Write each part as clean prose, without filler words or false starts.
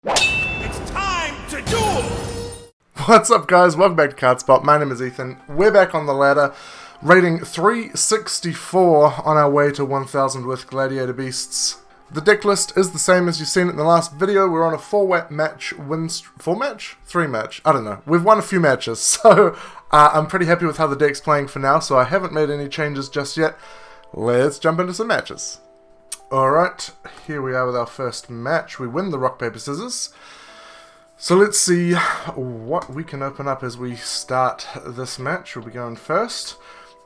It's time to duel! What's up, guys? Welcome back to CardSpot. My name is Ethan. We're back on the ladder, rating 364 on our way to 1000 with Gladiator Beasts. The deck list is the same as you've seen it in the last video. We're on a 4-match win... 4-match? 3-match? I don't know. We've won a few matches, so I'm pretty happy with how the deck's playing for now, so I haven't made any changes just yet. Let's jump into some matches. Alright, here we are with our first match. We win the rock, paper, scissors. So let's see what we can open up as we start this match. We'll be going first.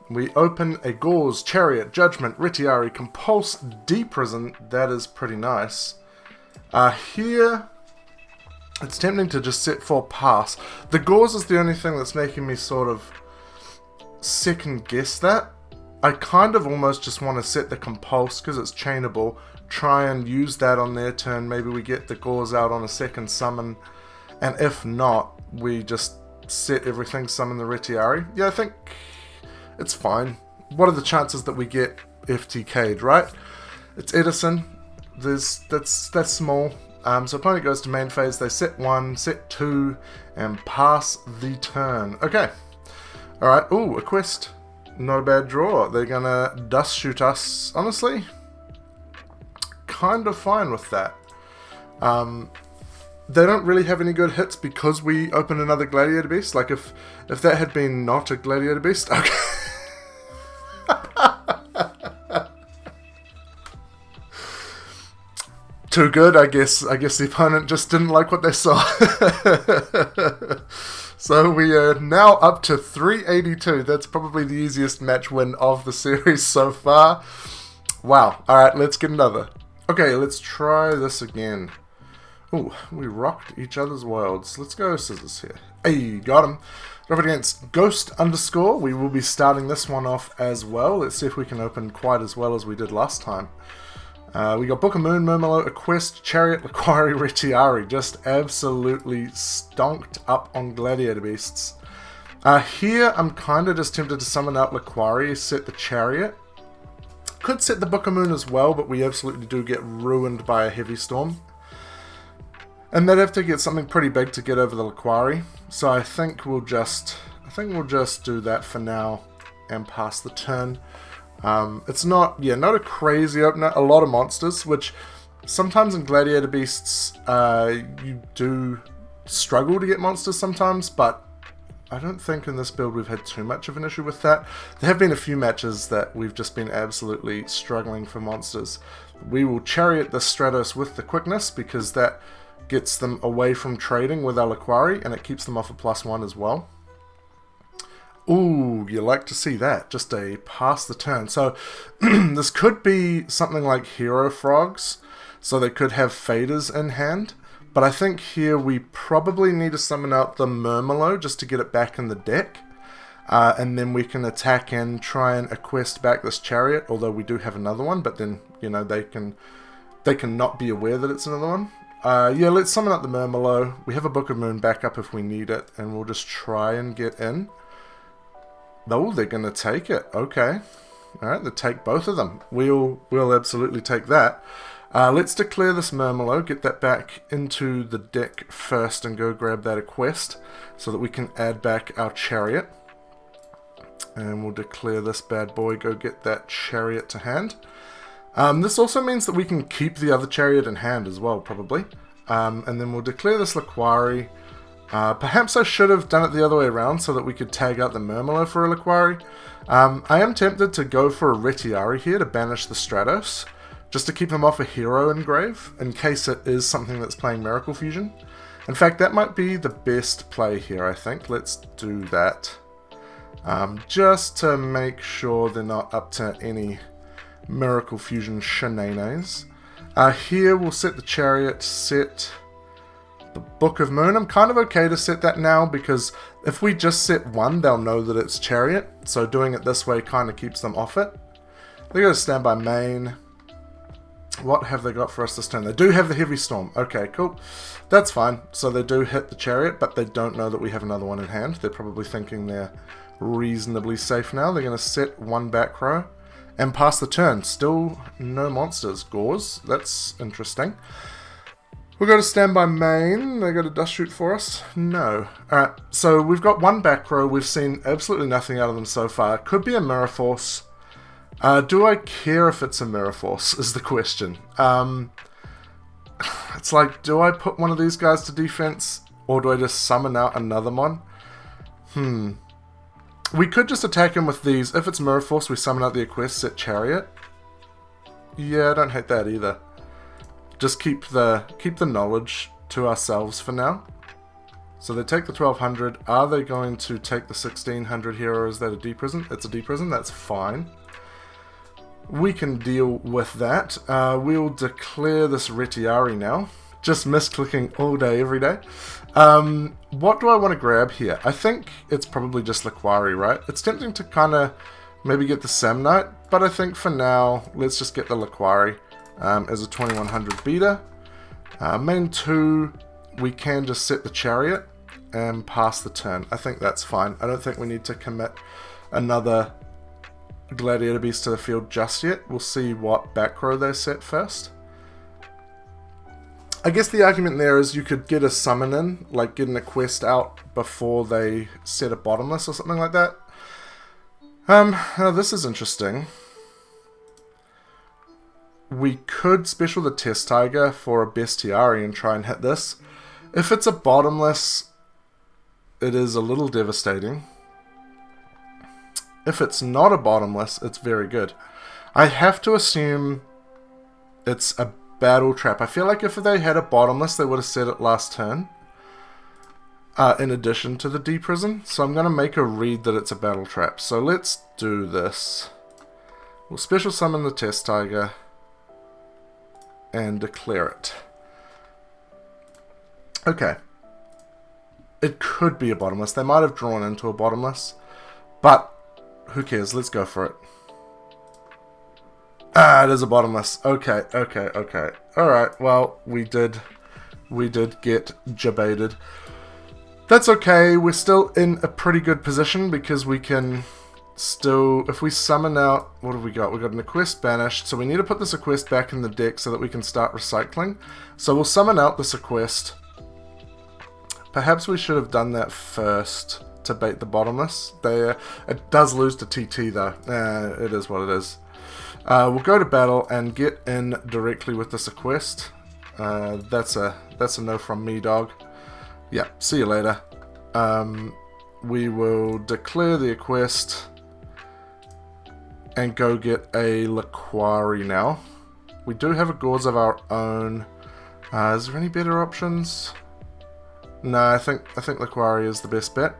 We open a Gauze, Chariot, Judgment, Retiari, Compulse, D-Prison. That is pretty nice. Here, it's tempting to just set for pass. The Gauze is the only thing that's making me sort of second guess that. I kind of almost just want to set the Compulse because it's chainable. Try and use that on their turn. Maybe we get the Gauze out on a second summon. And if not, we just set everything, summon the Retiari. Yeah, I think it's fine. What are the chances that we get FTK'd, right? It's Edison. That's small. So opponent goes to main phase. They set 1, set 2, and pass the turn. Okay. Alright. Ooh, a quest. Not a bad draw. They're gonna dust shoot us. Honestly, kind of fine with that. They don't really have any good hits because we opened another Gladiator Beast. Like if that had been not a Gladiator Beast, okay. Too good, I guess. I guess the opponent just didn't like what they saw. So we are now up to 382. That's probably the easiest match win of the series so far. Wow. Alright, let's get another. Okay, let's try this again. Ooh, we rocked each other's worlds. Let's go scissors here. Hey, got him. Up against Ghost _. We will be starting this one off as well. Let's see if we can open quite as well as we did last time. We got Book of Moon, Murmelo, a Quest, Chariot, Laquari, Retiari. Just absolutely stonked up on Gladiator Beasts. Here, I'm kind of just tempted to summon out Laquari, set the Chariot. Could set the Book of Moon as well, but we absolutely do get ruined by a Heavy Storm. And they'd have to get something pretty big to get over the Laquari. So I think we'll just do that for now and pass the turn. It's not a crazy opener. A lot of monsters, which sometimes in Gladiator Beasts you do struggle to get monsters sometimes, but I don't think in this build we've had too much of an issue with that. There have been a few matches that we've just been absolutely struggling for monsters. We will Chariot the Stratos with the quickness because that gets them away from trading with our Laquari and it keeps them off a +1 as well. Ooh, you like to see that. Just a pass the turn. So this could be something like Hero Frogs. So they could have Faders in hand. But I think here we probably need to summon out the Murmelo just to get it back in the deck. And then we can attack and try and quest back this Chariot. Although we do have another one. But then, you know, they can not be aware that it's another one. Yeah, let's summon out the Murmelo. We have a Book of Moon backup if we need it. And we'll just try and get in. Oh, they're going to take it. Okay. Alright, they take both of them. We'll absolutely take that. Let's declare this Murmelo, get that back into the deck first and go grab that quest so that we can add back our Chariot. And we'll declare this bad boy, go get that Chariot to hand. This also means that we can keep the other Chariot in hand as well, probably. And then we'll declare this Laquari. Perhaps I should have done it the other way around so that we could tag out the Murmelo for a Laquari. I am tempted to go for a Retiari here to banish the Stratos, just to keep him off a hero engrave, in case it is something that's playing Miracle Fusion. In fact, that might be the best play here, I think. Let's do that. Just to make sure they're not up to any Miracle Fusion shenanigans. Here we'll set the Chariot, set the Book of Moon. I'm kind of okay to set that now because if we just set one, they'll know that it's Chariot. So doing it this way kind of keeps them off it. They go to standby main. What have they got for us this turn? They do have the Heavy Storm. Okay, cool. That's fine. So they do hit the Chariot, but they don't know that we have another one in hand. They're probably thinking they're reasonably safe now. They're going to set one back row and pass the turn. Still no monsters. Gauze. That's interesting. We'll go to standby main. They got a dust shoot for us? No. Alright, so we've got one back row. We've seen absolutely nothing out of them so far. Could be a Mirror Force. Do I care if it's a Mirror Force, is the question. It's like, do I put one of these guys to defense, or do I just summon out another one? We could just attack him with these. If it's Mirror Force, we summon out the Equest, set Chariot. Yeah, I don't hate that either. Just keep the knowledge to ourselves for now. So they take the 1200. Are they going to take the 1600 here, or is that a deprison? It's a deprison, that's fine. We can deal with that. We'll declare this Retiari now. Just misclicking all day, every day. What do I want to grab here? I think it's probably just Laquari, right? It's tempting to kind of maybe get the Samnite, but I think for now, let's just get the Laquari as a 2100 beater. Main 2, we can just set the Chariot and pass the turn. I think that's fine. I don't think we need to commit another Gladiator Beast to the field just yet. We'll see what back row they set first. I guess the argument there is you could get a summon in, like getting a quest out before they set a bottomless or something like that. Now this is interesting. We could special the Test Tiger for a Bestiari and try and hit this. If it's a bottomless, it is a little devastating. If it's not a bottomless, it's very good. I have to assume it's a battle trap. I feel like if they had a bottomless, they would have set it last turn. In addition to the deprison. So I'm going to make a read that it's a battle trap. So let's do this. We'll special summon the Test Tiger and declare it. Okay. It could be a bottomless. They might have drawn into a bottomless. But who cares? Let's go for it. It is a bottomless. Okay. Alright, well, we did get jebaited. That's okay. We're still in a pretty good position because we can still, if we summon out, what have we got? We've got an Equest banished, so we need to put this Equest back in the deck so that we can start recycling. So we'll summon out this Equest. Perhaps we should have done that first to bait the bottomless. It does lose to TT though. It is what it is. We'll go to battle and get in directly with this Equest. That's a no from me, dog. Yeah, see you later. We will declare the Equest and go get a Laquari now. We do have a Gauze of our own. Is there any better options? No, I think Laquari is the best bet.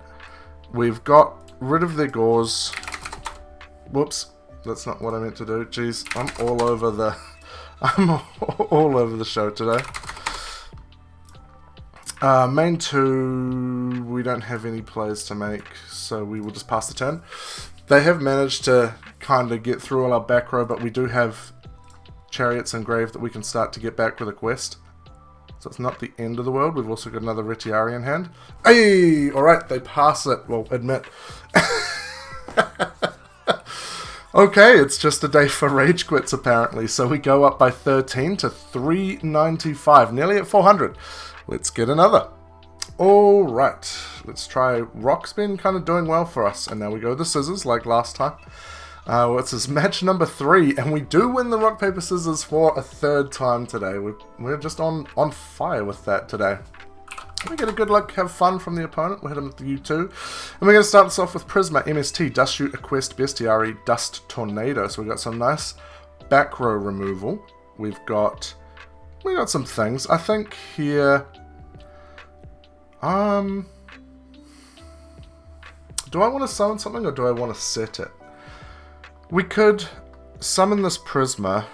We've got rid of their Gauze. Whoops, that's not what I meant to do. Jeez, I'm all over the show today. Main 2, we don't have any plays to make, so we will just pass the turn. They have managed to kind of get through all our back row, but we do have Chariots engraved that we can start to get back with a quest. So it's not the end of the world. We've also got another Retiari in hand. Hey! Alright, they pass it. Well, admit. Okay, it's just a day for rage quits apparently. So we go up by 13 to 395, nearly at 400. Let's get another. Alright, let's try. Rock's been kind of doing well for us. And now we go the scissors like last time. What's this? Match number 3. And we do win the rock, paper, scissors for a third time today. We're just on fire with that today. We get a good luck, have fun from the opponent. We'll hit him with the U2. And we're going to start this off with Prisma, MST, Dust Shoot, Equest, Bestiari, Dust Tornado. So we've got some nice back row removal. We got some things. I think here... do I want to summon something or do I want to set it? We could summon this Prisma.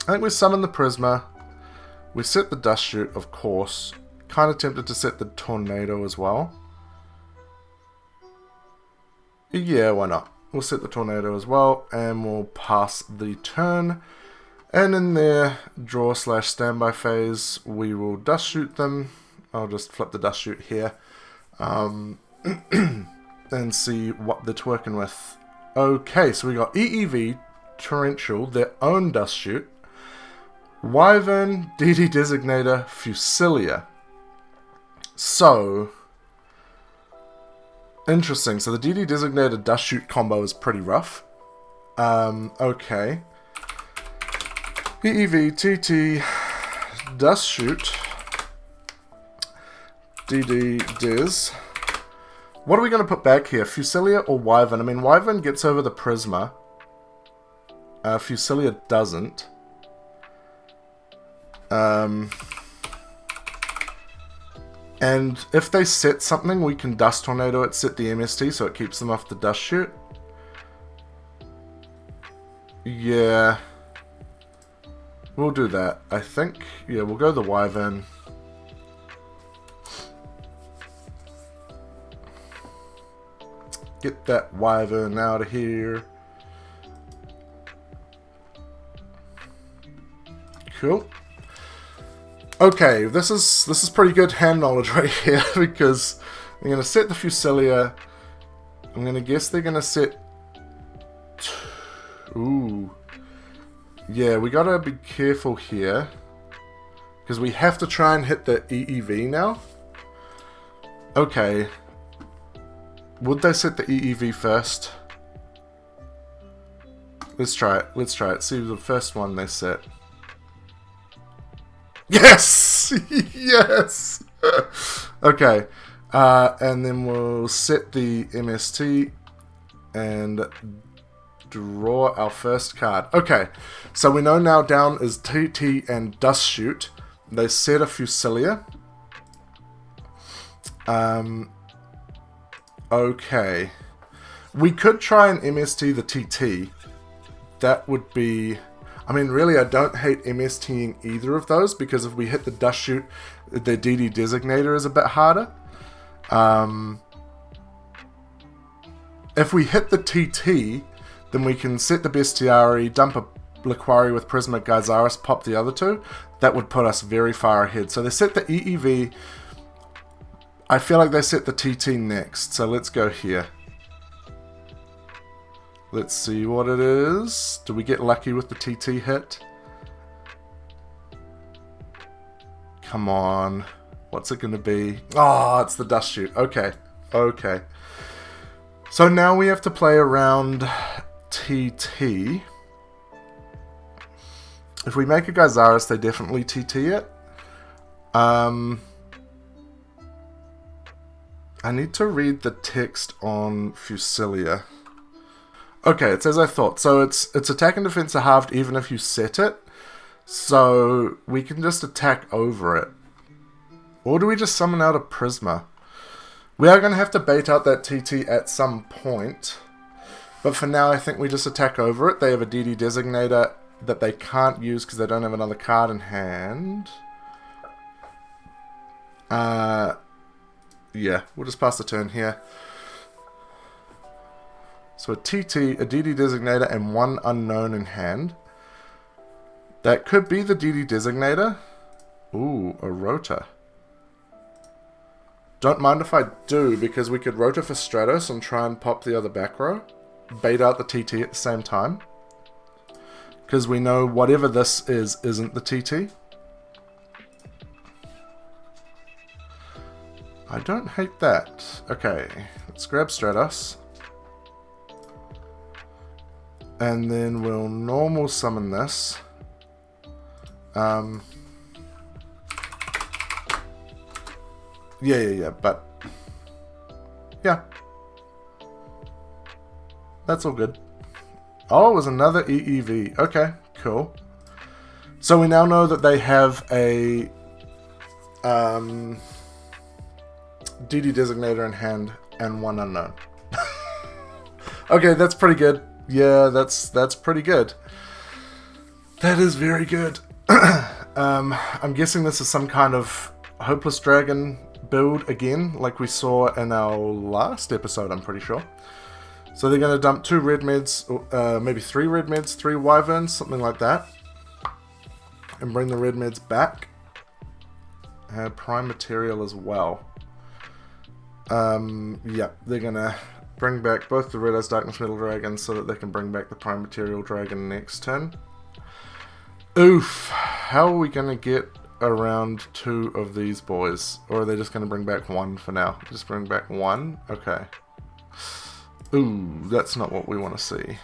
I think we summon the Prisma. We set the Dust Shoot, of course. Kind of tempted to set the Tornado as well. Yeah, why not? We'll set the Tornado as well, and we'll pass the turn. And in their draw/standby phase, we will Dust Shoot them. I'll just flip the Dust Shoot here. And see what they're twerking with. Okay, so we got EEV, Torrential, their own Dust Shoot. Wyvern, DD Designator, Fusilia. So, interesting. So the DD Designator Dust Shoot combo is pretty rough. Okay. EEV, TT, Dust Shoot, DD Diz. What are we going to put back here? Fusilia or Wyvern? I mean, Wyvern gets over the Prisma. Fusilia doesn't. And if they set something, we can Dust Tornado it, set the MST so it keeps them off the Dust Shoot. Yeah. We'll do that, I think. Yeah, we'll go the Wyvern. Get that Wyvern out of here. Cool. Okay, this is pretty good hand knowledge right here, because I'm going to set the Fusilia. I'm going to guess they're going to set... Ooh. Yeah, we got to be careful here, because we have to try and hit the EEV now. Okay. Would they set the EEV first? Let's try it. Let's try it. See the first one they set. Yes! Yes! Okay. And then we'll set the MST and draw our first card. Okay. So we know now down is TT and Dust Shoot. They set a Fusilia. Okay. We could try and MST the TT. That would be... I mean, really, I don't hate MSTing either of those, because if we hit the Dust Shoot, the DD Designator is a bit harder. If we hit the TT, then we can set the Bestiari, dump a Laquari with Prisma Gyzaris, pop the other two. That would put us very far ahead. So they set the EEV. I feel like they set the TT next, so let's go here. Let's see what it is. Do we get lucky with the TT hit? Come on. What's it going to be? Oh, it's the Dust Shoot. Okay. Okay. So now we have to play around TT. If we make a Gyzaris, they definitely TT it. I need to read the text on Fusilia. Okay, it's as I thought. So its attack and defense are halved even if you set it. So we can just attack over it. Or do we just summon out a Prisma? We are going to have to bait out that TT at some point. But for now, I think we just attack over it. They have a DD Designator that they can't use because they don't have another card in hand. Yeah, we'll just pass the turn here. So a TT, a DD Designator, and one unknown in hand. That could be the DD Designator. Ooh, a Rota. Don't mind if I do, because we could Rota for Stratos and try and pop the other back row. Bait out the TT at the same time. Because we know whatever this is, isn't the TT. I don't hate that. Okay, let's grab Stratos. And then we'll normal summon this. Yeah, but... yeah. That's all good. Oh, it was another EEV. Okay, cool. So we now know that they have a... DD Designator in hand and one unknown. Okay, that's pretty good. Yeah, that's pretty good. That is very good. I'm guessing this is some kind of Hopeless Dragon build again, like we saw in our last episode, I'm pretty sure. So they're going to dump 2 red meds, maybe 3 red meds, 3 wyverns, something like that. And bring the red meds back. Prime material as well. Yeah, they're going to bring back both the Red Eyes Darkness Metal Dragons so that they can bring back the Prime Material Dragon next turn. Oof. how are we going to get around 2 of these boys? Or are they just going to bring back 1 for now? Just bring back 1? Okay. Ooh, that's not what we want to see.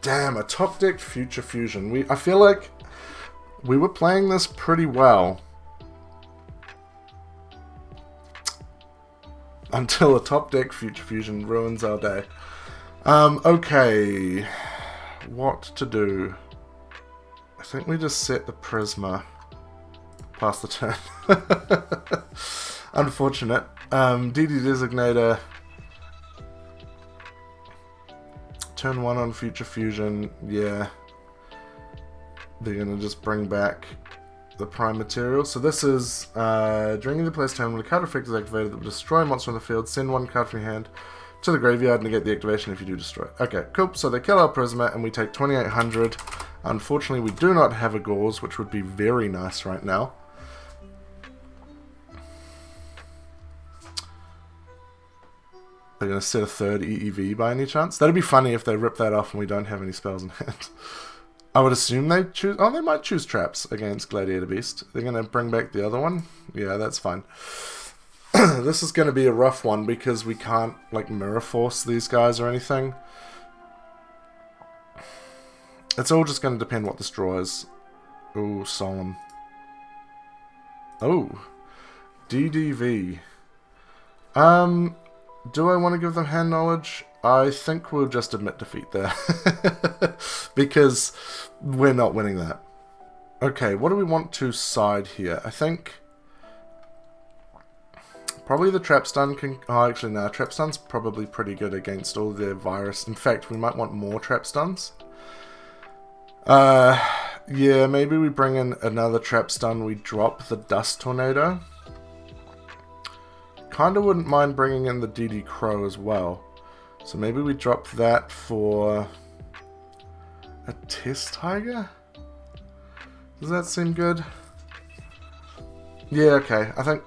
Damn, a top-decked Future Fusion. I feel like we were playing this pretty well. Until a top-decked Future Fusion ruins our day. Okay. What to do? I think we just set the Prisma past the turn. Unfortunate. DD Designator. Turn 1 on Future Fusion. Yeah. They're going to just bring back the prime material. So this is during the player's turn, when a card effect is activated that will destroy a monster on the field, send 1 card from your hand to the graveyard and negate the activation if you do destroy it. Okay, cool. So they kill our Prisma and we take 2800. Unfortunately, we do not have a Gauze, which would be very nice right now. They're going to set a 3rd EEV by any chance? That'd be funny if they rip that off and we don't have any spells in hand. I would assume they choose... Oh, they might choose traps against Gladiator Beast. They're going to bring back the other one? Yeah, that's fine. This is going to be a rough one because we can't, like, Mirror Force these guys or anything. It's all just going to depend what this draw is. Ooh, Solemn. Oh. DDV. Do I want to give them hand knowledge? I think we'll just admit defeat there. Because we're not winning that. Okay, what do we want to side here? I think probably the Trap Stun can... Oh, actually, no. Trap Stun's probably pretty good against all their virus. In fact, we might want more Trap Stuns. Yeah, maybe we bring in another Trap Stun. We drop the Dust Tornado. Kinda wouldn't mind bringing in the DD Crow as well. So maybe we drop that for a Test Tiger? Does that seem good? Yeah, okay. I think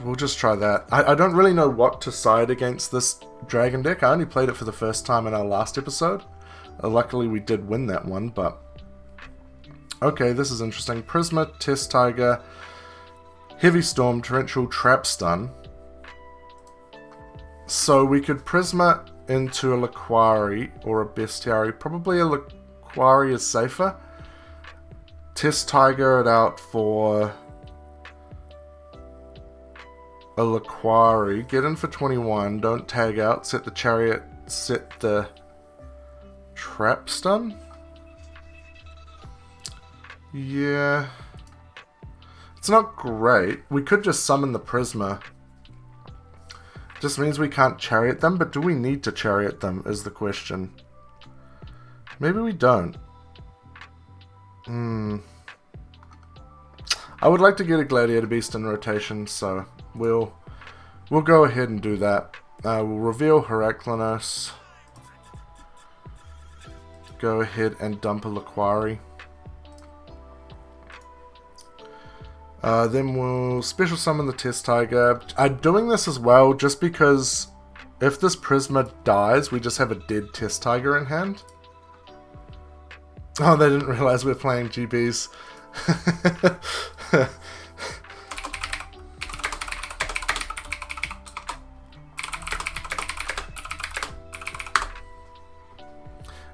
we'll just try that. I don't really know what to side against this Dragon deck. I only played it for the first time in our last episode. Luckily we did win that one, but... Okay, this is interesting. Prisma, Test Tiger, Heavy Storm, Torrential, Trap Stun. So we could Prisma into a Laquari or a Bestiary. Probably a Laquari is safer. Test Tiger it out for a Laquari. Get in for 21. Don't tag out. Set the Chariot. Set the Trap Stun. Yeah. It's not great. We could just summon the Prisma. Just means we can't Chariot them, but do we need to Chariot them is the question. Maybe we don't. I would like to get a Gladiator Beast in rotation, so we'll go ahead and do that. We'll reveal Heraclinos. Go ahead and dump a Laquari. Then we'll special summon the Test Tiger. I'm doing this as well just because if this Prisma dies, we just have a dead Test Tiger in hand. Oh, they didn't realize we're playing GBs.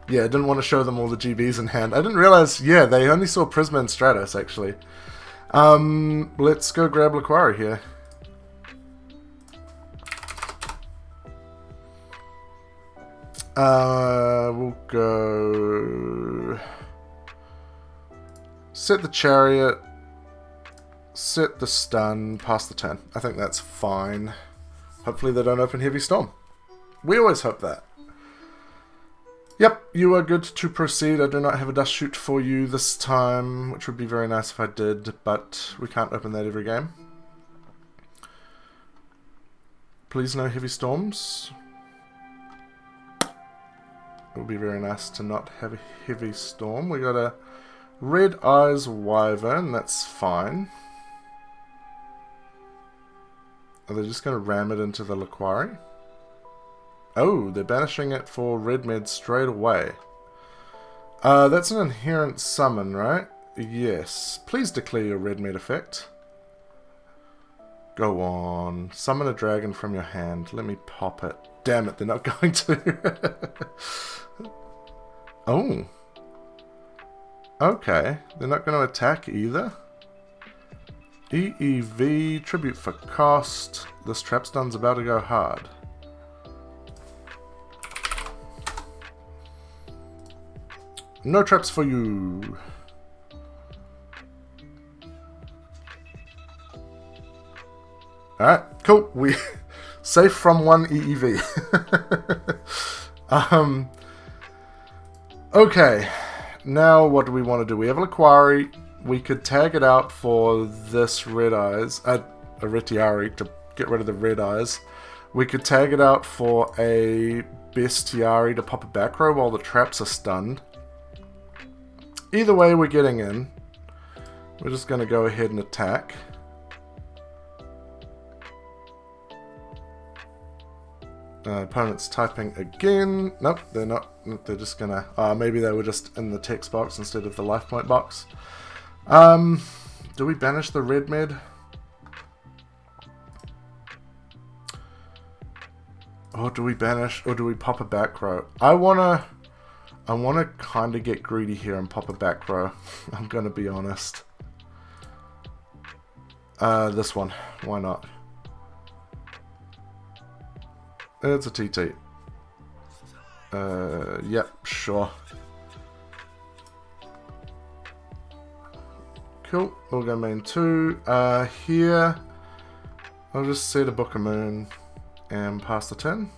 Yeah, I didn't want to show them all the GBs in hand. I didn't realize, yeah, they only saw Prisma and Stratos, actually. Let's go grab Laquari here. We'll go... Set the Chariot. Set the Stun. Pass the turn. I think that's fine. Hopefully they don't open Heavy Storm. We always hope that. Yep, you are good to proceed. I do not have a Dust Shoot for you this time, which would be very nice if I did, but we can't open that every game. Please no Heavy Storms. It would be very nice to not have a Heavy Storm. We got a Red Eyes Wyvern, that's fine. Are they just going to ram it into the Laquari? Oh, they're banishing it for Red Med straight away. That's an inherent summon, right? Yes. Please declare your red med effect. Go on. Summon a dragon from your hand. Let me pop it. Damn it, they're not going to. Oh. Okay. They're not going to attack either. EEV, tribute for cost. This trap stun's about to go hard. No traps for you. Alright, cool. We safe from one EEV. Okay. Now what do we want to do? We have a Laquari. We could tag it out for this red eyes. A Retiari to get rid of the red eyes. We could tag it out for a Bestiari to pop a back row while the traps are stunned. Either way, we're getting in. We're just going to go ahead and attack. Opponent's typing again. Nope, they're not. They're just gonna... maybe they were just in the text box instead of the life point box. Do we banish the red med? Or do we banish... Or do we pop a back row? I wanna kind of get greedy here and pop a back row. I'm gonna be honest. This one. Why not? It's a TT. Yep, sure. Cool. We'll go main 2. Here, I'll just set a Book of Moon and pass the turn.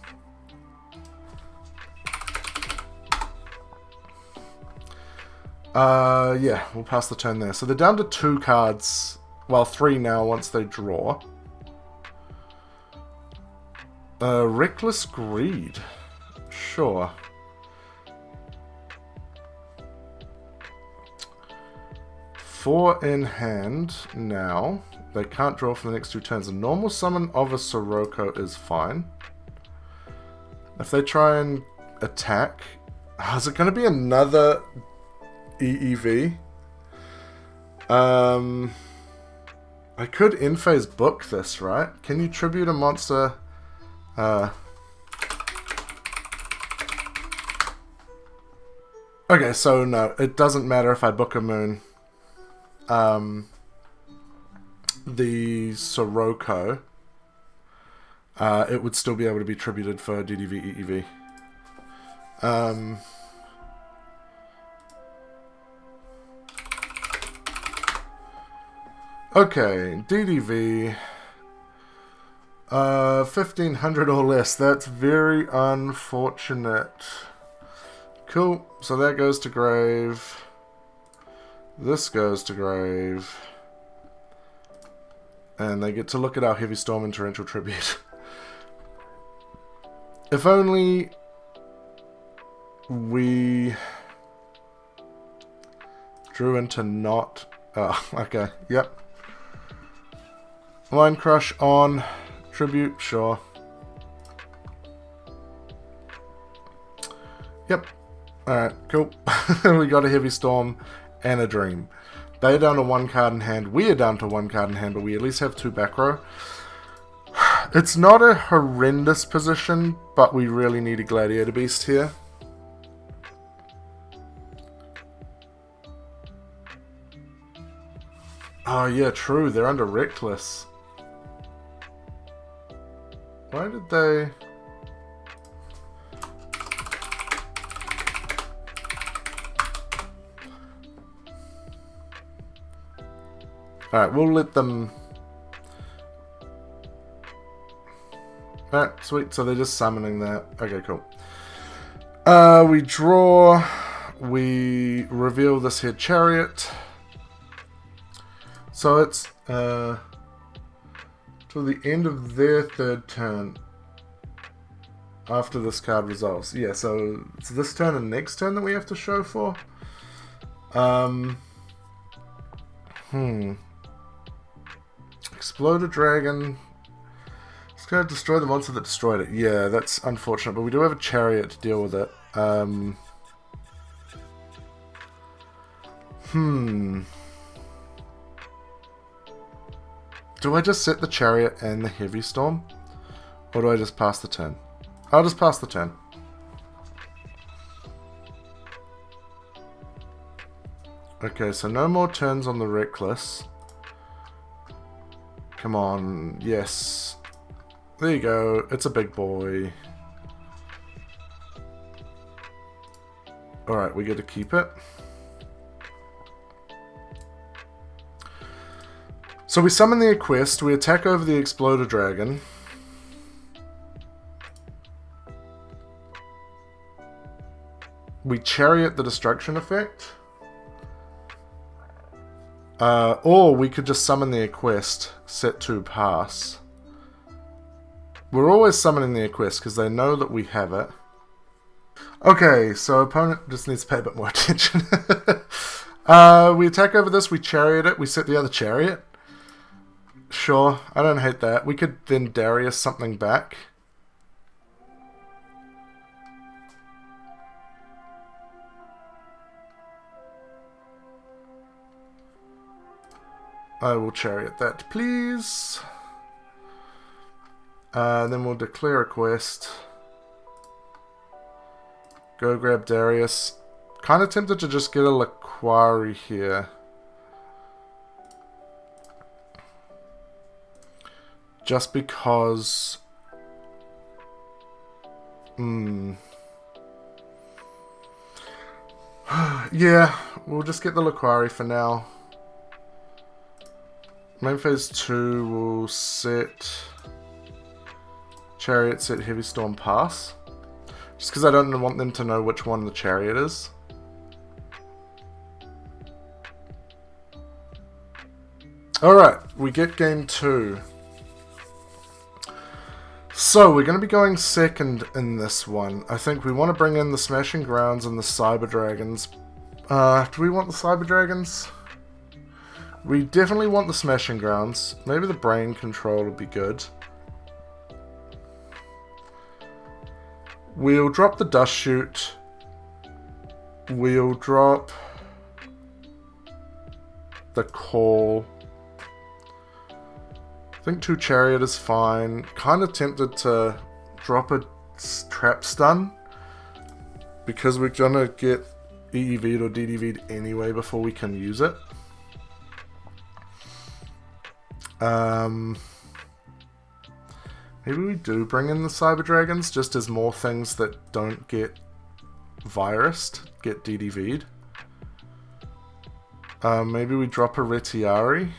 Yeah, we'll pass the turn there. So they're down to 2 cards. Well, 3 now once they draw. Reckless Greed. Sure. Four in hand now. They can't draw for the next 2 turns. A normal summon of a Sirocco is fine. If they try and attack... is it going to be another EEV? I could in-phase book this, right? Can you tribute a monster... Okay, so no, it doesn't matter if I Book a Moon. The Sirocco, it would still be able to be tributed for DDV EEV. Okay, DDV. 1500 or less. That's very unfortunate. Cool. So that goes to grave. This goes to grave. And they get to look at our Heavy Storm and Torrential Tribute. If only we drew into not... Oh, okay. Yep. Line Crush on... Tribute, sure. Yep. Alright, cool. We got a Heavy Storm and a Dream. They're down to 1 card in hand. We are down to 1 card in hand, but we at least have 2 back row. It's not a horrendous position, but we really need a Gladiator Beast here. Oh yeah, true. They're under Reckless. Why did they... Alright, we'll let them... Alright, sweet. So they're just summoning that. Okay, cool. We draw. We reveal this here Chariot. So it's... till the end of their 3rd turn after this card resolves. Yeah, so it's this turn and next turn that we have to show for. Explode a dragon. It's going to destroy the monster that destroyed it. Yeah, that's unfortunate, but we do have a Chariot to deal with it. Do I just set the chariot and the heavy storm? Or do I just pass the turn? I'll just pass the turn. Okay, so no more turns on the reckless. Come on, yes. There you go, it's a big boy. Alright, we get to keep it. So we summon the Equest, we attack over the Exploder Dragon. We chariot the destruction effect. Or we could just summon the Equest, set to pass. We're always summoning the Equest because they know that we have it. Okay, so opponent just needs to pay a bit more attention. We attack over this, we chariot it, we set the other chariot. Sure, I don't hate that. We could then Darius something back. I will chariot that, please. Then we'll declare a quest. Go grab Darius. Kind of tempted to just get a Laquari here. Just because... yeah, we'll just get the Laquari for now. Main phase 2 will set... Chariot, set Heavy Storm, pass. Just because I don't want them to know which one the chariot is. Alright, we get game 2. So, we're going to be going second in this one. I think we want to bring in the Smashing Grounds and the Cyber Dragons. Do we want the Cyber Dragons? We definitely want the Smashing Grounds. Maybe the Brain Control would be good. We'll drop the Dust Shoot. We'll drop the Call. I think 2 Chariot is fine. Kind of tempted to drop a Trap Stun, because we're gonna get EEV'd or DDV'd anyway before we can use it. Maybe we do bring in the Cyber Dragons just as more things that don't get virused get DDV'd. Maybe we drop a Retiari.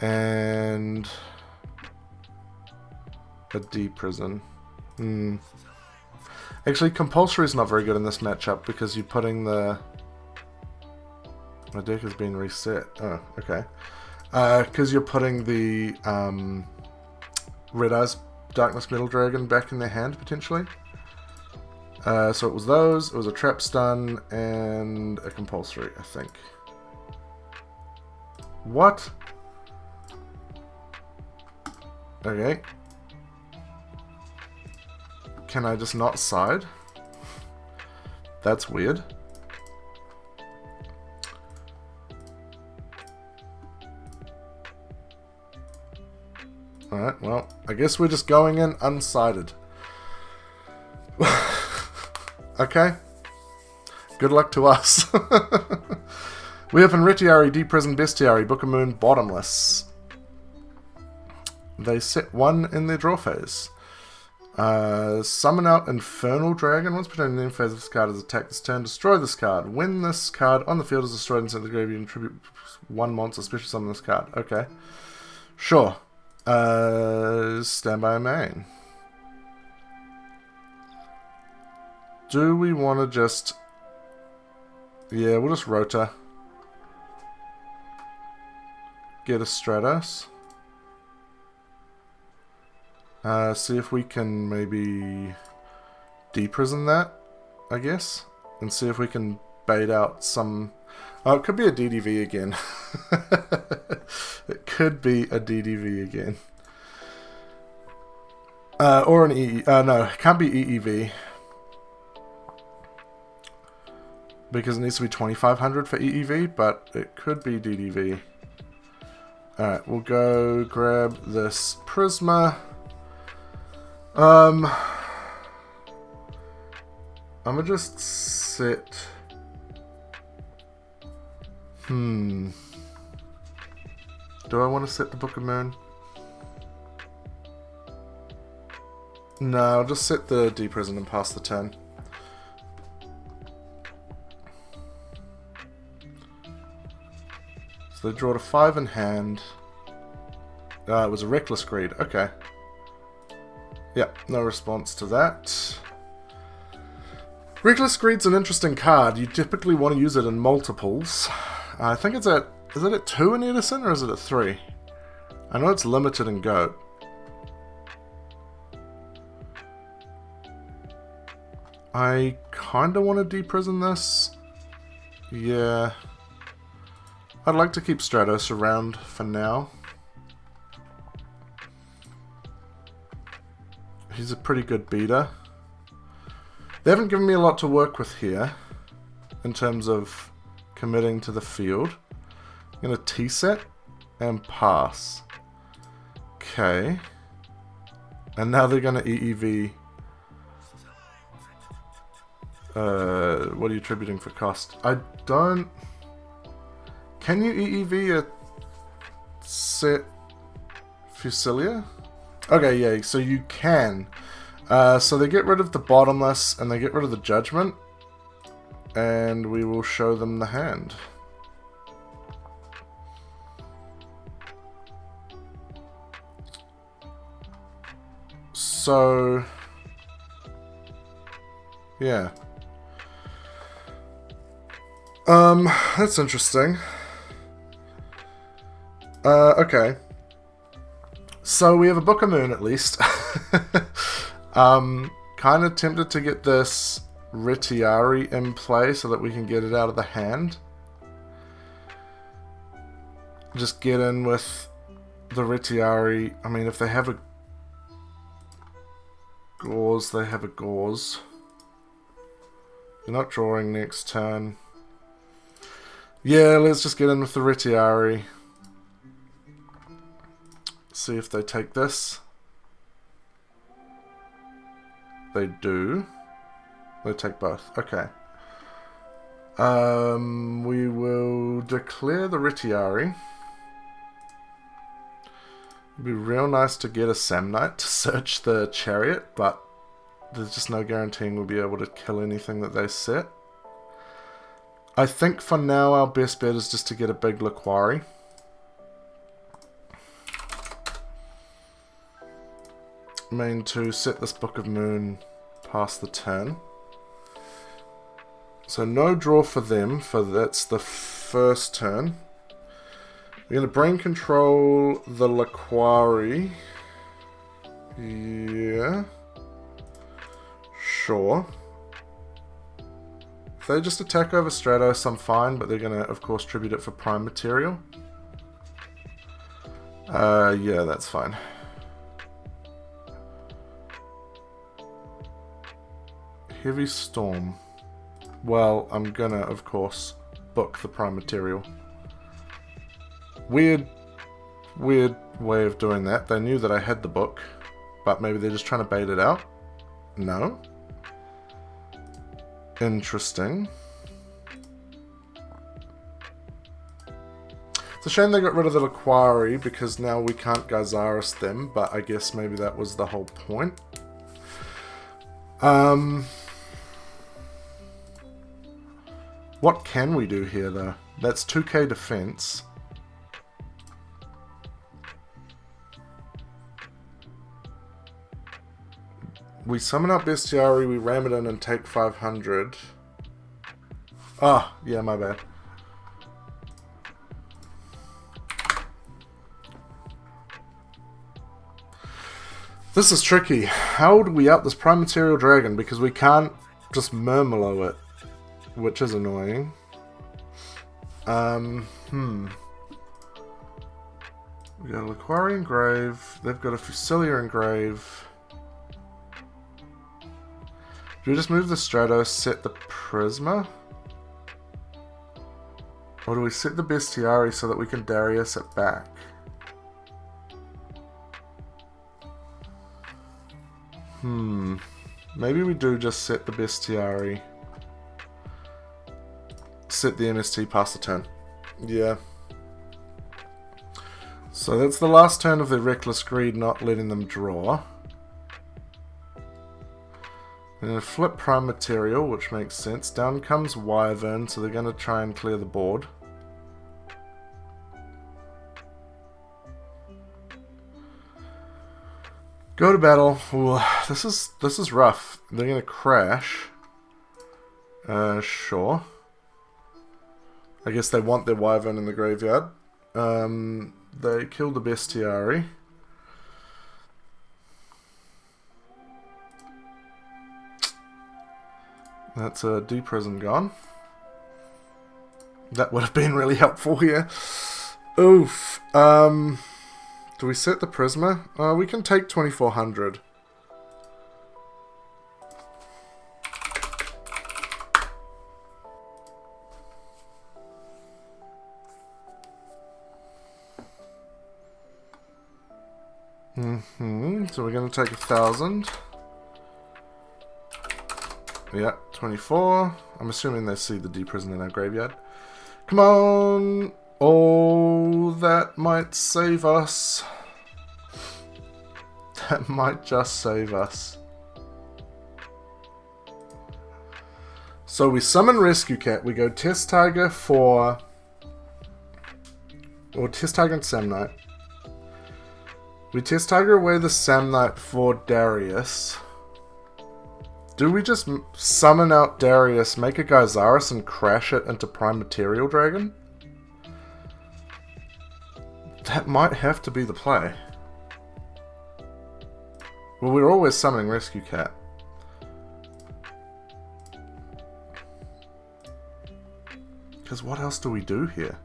And a D-Prison. Actually, Compulsory is not very good in this matchup because you're putting the... My deck has been reset. Oh, okay. Because you're putting the Red Eyes Darkness Metal Dragon back in their hand, potentially. So it was those, it was a Trap Stun, and a Compulsory, I think. What? Okay. Can I just not side? That's weird. Alright, well, I guess we're just going in unsided. Okay. Good luck to us. We have Retiari, D-Prison, Bestiary, Book of Moon, bottomless. They set 1 in their draw phase. Summon out Infernal Dragon. Once per turn, the end phase of this card is attacked this turn. Destroy this card. When this card on the field is destroyed and sent to the graveyard, you contribute 1 monster, special summon this card. Okay. Sure. Stand by main. Do we want to just... Yeah, we'll just Rota. Get a Stratos. See if we can maybe de-prison that, I guess. And see if we can bait out some... Oh, it could be a DDV again. It could be a DDV again. Or an EE... no, it can't be EEV. because it needs to be 2500 for EEV, but it could be DDV. Alright, we'll go grab this Prisma. I'm gonna just set... Do I want to set the Book of Moon? No, I'll just set the D-Prison and pass the turn. So they draw to 5 in hand. It was a Reckless Greed. Okay. Yep, no response to that. Reckless Greed's an interesting card. You typically want to use it in multiples. I think it's at... Is it at 2 in Edison or is it at 3? I know it's limited in Goat. I kinda want to deprison this. Yeah. I'd like to keep Stratos around for now. He's a pretty good beater. They haven't given me a lot to work with here in terms of committing to the field. I'm going to T-set and pass. Okay. And now they're going to EEV. What are you attributing for cost? I don't... Can you EEV a set Fusilia? Okay, yeah, so you can. So they get rid of the Bottomless and they get rid of the Judgment. And we will show them the hand. So... yeah. That's interesting. Okay. So we have a Book of Moon at least. Kind of tempted to get this Retiari in play so that we can get it out of the hand. Just get in with the Retiari. I mean, if they have a Gauze, they have a Gauze. They're not drawing next turn. Yeah, let's just get in with the Retiari. See if they take this. They do. They take both. Okay. We will declare the Retiari. It'd be real nice to get a Samnite to search the Chariot, but there's just no guaranteeing we'll be able to kill anything that they set. I think for now our best bet is just to get a big Laquari. Main to set this Book of Moon past the turn. So no draw for them, for that's the first turn. We're going to brain control the Laquari. Yeah. Sure. If they just attack over Stratos, I'm fine, but they're going to, of course, tribute it for prime material. Yeah, that's fine. Heavy Storm. Well, I'm gonna, of course, book the prime material. Weird way of doing that. They knew that I had the book, but maybe they're just trying to bait it out. No. Interesting. It's a shame they got rid of the Laquari, because now we can't Gyzaris them, but I guess maybe that was the whole point. What can we do here, though? That's 2k defense. We summon our Bestiary, we ram it in and take 500. Ah, yeah, my bad. This is tricky. How do we out this Prime Material Dragon? Because we can't just Murmelo it, which is annoying. We got a Laquari Engrave. They've got a Fusilia Engrave. Do we just move the Stratos, set the Prisma? Or do we set the bestiary so that we can Darius it back? Maybe we do just set the bestiary. Set the MST past the turn. Yeah. So that's the last turn of the Reckless Greed, not letting them draw. And then flip Prime Material, which makes sense. Down comes Wyvern, so they're going to try and clear the board. Go to battle. Ooh, this is rough. They're going to crash. Sure. I guess they want their Wyvern in the graveyard. They kill the bestiary. That's a D-Prison gone. That would have been really helpful here. Oof. Do we set the Prisma? We can take 2400. So we're going to take 1000. Yeah, 24. I'm assuming they see the D-Prison in our graveyard. Come on! Oh, that might save us. That might just save us. So we summon Rescue Cat. We go Test Tiger for... Or Test Tiger and Samnite. We Test Tiger away the Samnite for Darius. Do we just summon out Darius, make a Gyzaris, and crash it into Prime Material Dragon? That might have to be the play. Well, we're always summoning Rescue Cat. Because what else do we do here?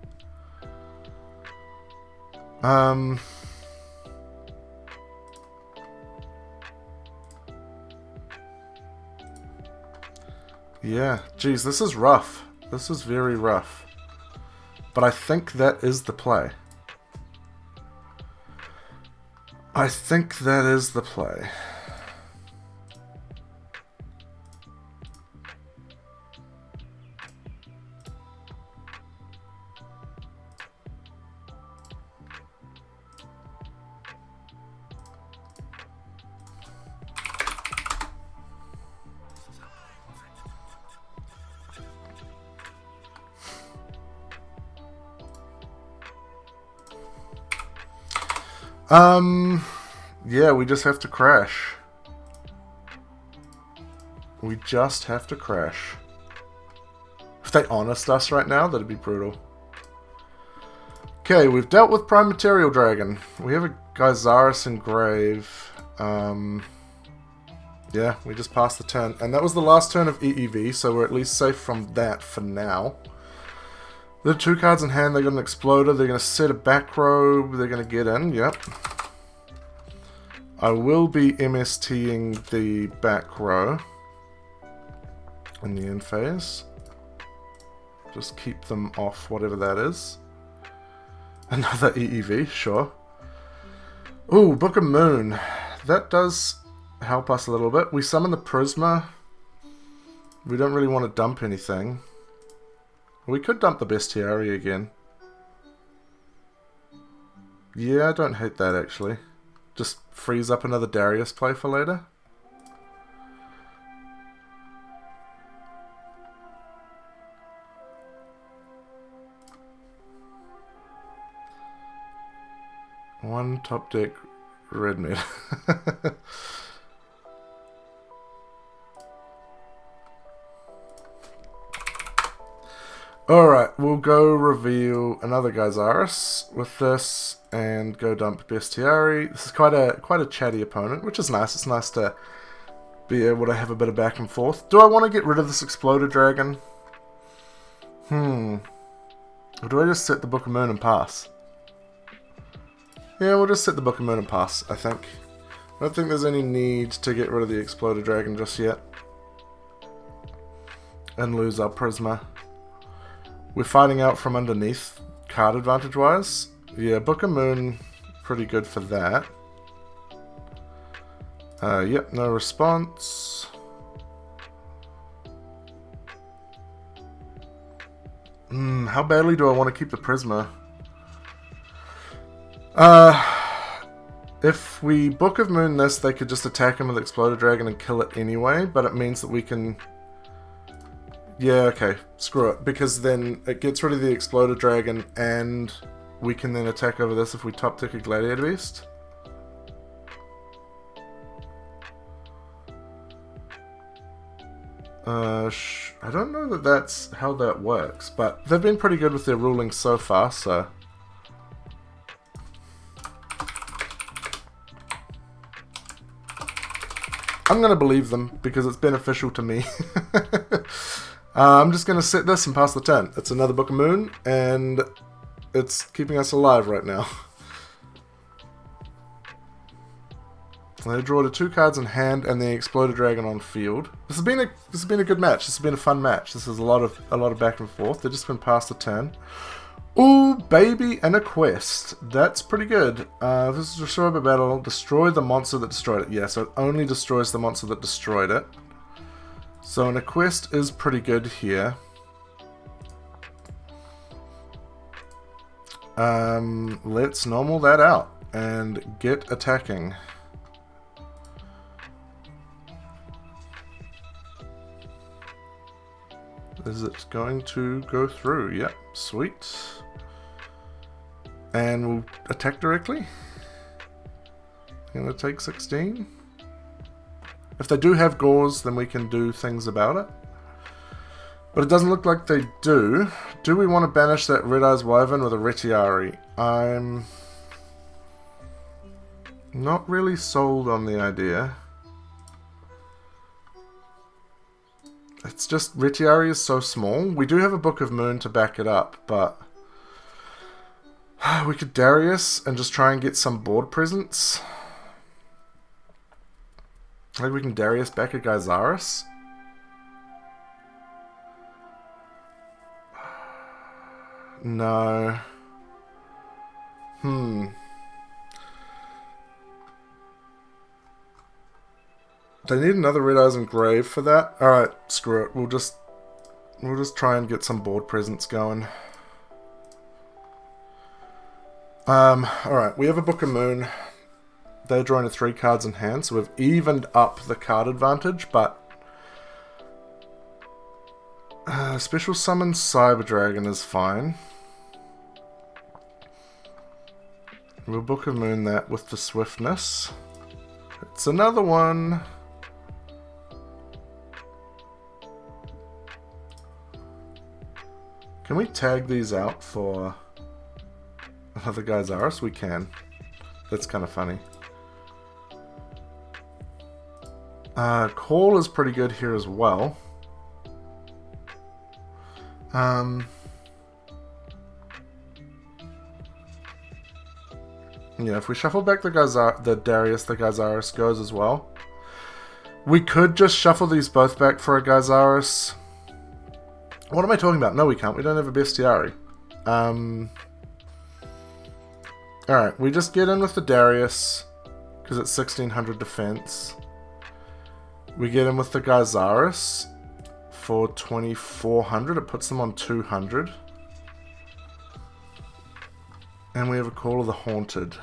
Yeah, geez, this is rough. This is very rough. But I think that is the play. I think that is the play. Yeah, we just have to crash. We just have to crash. If they honest us right now, that'd be brutal. Okay, we've dealt with Prime Material Dragon. We have a Gyzaris in grave. Yeah, we just passed the turn. And that was the last turn of EEV, so we're at least safe from that for now. The 2 cards in hand, they got an Exploder, they're going to set a back row, they're going to get in, yep. I will be MSTing the back row in the end phase. Just keep them off, whatever that is. Another EEV, sure. Ooh, Book of Moon. That does help us a little bit. We summon the Prisma. We don't really want to dump anything. We could dump the Bestiary again. Yeah, I don't hate that actually. Just freeze up another Darius play for later. One top deck red mid. Alright, we'll go reveal another Gyzaris with this and go dump Bestiary. This is quite a chatty opponent, which is nice. It's nice to be able to have a bit of back and forth. Do I want to get rid of this Exploder Dragon? Or do I just set the Book of Moon and pass? Yeah, we'll just set the Book of Moon and pass, I think. I don't think there's any need to get rid of the Exploder Dragon just yet. And lose our Prisma. we're fighting out from underneath card advantage wise. Yeah, Book of Moon, pretty good for that. Yep, no response. How badly do I want to keep the Prisma? If we Book of Moon this, they could just attack him with Exploded Dragon and kill it anyway, but it means that we can... Yeah, okay, screw it, because then it gets rid of the Exploded Dragon and we can then attack over this if we top tick a Gladiator Beast. I don't know that that's how that works, but they've been pretty good with their ruling so far, so... I'm going to believe them, because it's beneficial to me. I'm just going to set this and pass the turn. It's another Book of Moon, and it's keeping us alive right now. They draw the 2 cards in hand and the Exploded Dragon on field. This has been a good match. This has been a fun match. This is a lot of back and forth. They've just been past the turn. Ooh, baby, and a quest. That's pretty good. If this is destroyed by battle, destroy the monster that destroyed it. Yeah, so it only destroys the monster that destroyed it. So an quest is pretty good here. Let's normal that out and get attacking. Is it going to go through? Yep, sweet. And we'll attack directly. Gonna take 16. If they do have gauze, then we can do things about it. But it doesn't look like they do. Do we want to banish that Red Eyes Wyvern with a Retiari? I'm not really sold on the idea. It's just, Retiari is so small. We do have a Book of Moon to back it up, but... we could Darius and just try and get some board presence. Maybe we can Darius back a Gyzaris. No. They need another Red Eyes Engrave for that. Alright, screw it. We'll just try and get some board presence going. Alright, we have a Book of Moon. They're drawing to 3 cards in hand, so we've evened up the card advantage, but Special Summon Cyber Dragon is fine. We'll Book of Moon that with the swiftness. It's another one. Can we tag these out for another Gyzaris? We can. That's kind of funny. Call is pretty good here as well. Yeah, if we shuffle back the Darius, the Gyzaris goes as well. We could just shuffle these both back for a Gyzaris. What am I talking about? No, we can't. We don't have a Bestiari. Alright, we just get in with the Darius, because it's 1600 defense. We get in with the Gyzaris for 2400. It puts them on 200. And we have a Call of the Haunted.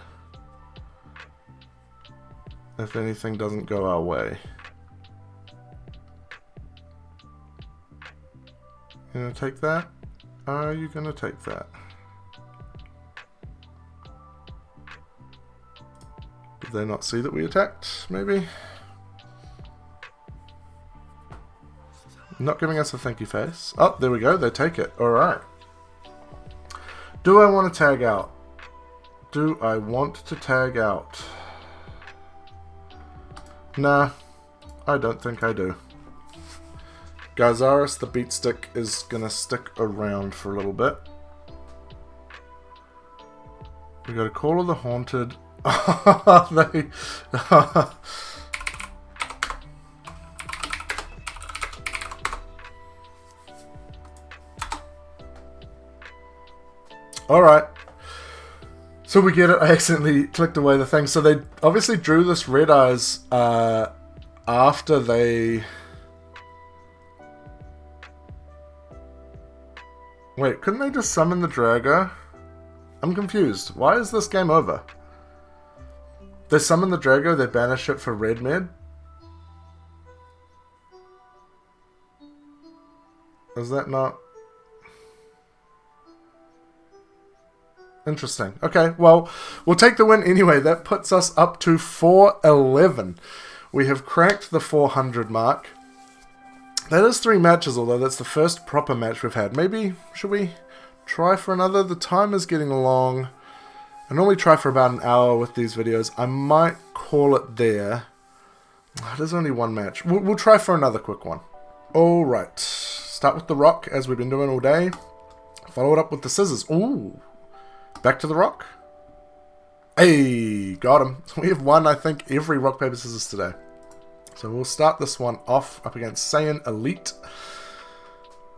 If anything doesn't go our way. You gonna take that? Are you gonna take that? Did they not see that we attacked, maybe? Not giving us a thank you face. Oh, there we go, they take it. Alright. Do I want to tag out? Do I want to tag out? Nah, I don't think I do. Gyzaris, the beatstick, is gonna stick around for a little bit. We got a Call of the Haunted. They... Alright. So we get it. I accidentally clicked away the thing. So they obviously drew this Red Eyes after they... Wait, couldn't they just summon the Drago? I'm confused. Why is this game over? They summon the Drago, they banish it for red med? Is that not... Interesting. Okay, well, we'll take the win anyway. That puts us up to 411. We have cracked the 400 mark. That is 3 matches, although that's the first proper match we've had. Maybe, should we try for another? The time is getting long. I normally try for about an hour with these videos. I might call it there. There's only 1 match. We'll try for another quick one. Alright. Start with the rock, as we've been doing all day. Follow it up with the scissors. Ooh. Back to the rock. Hey, got him. We have won, I think, every rock, paper, scissors today. So we'll start this one off up against Saiyan Elite.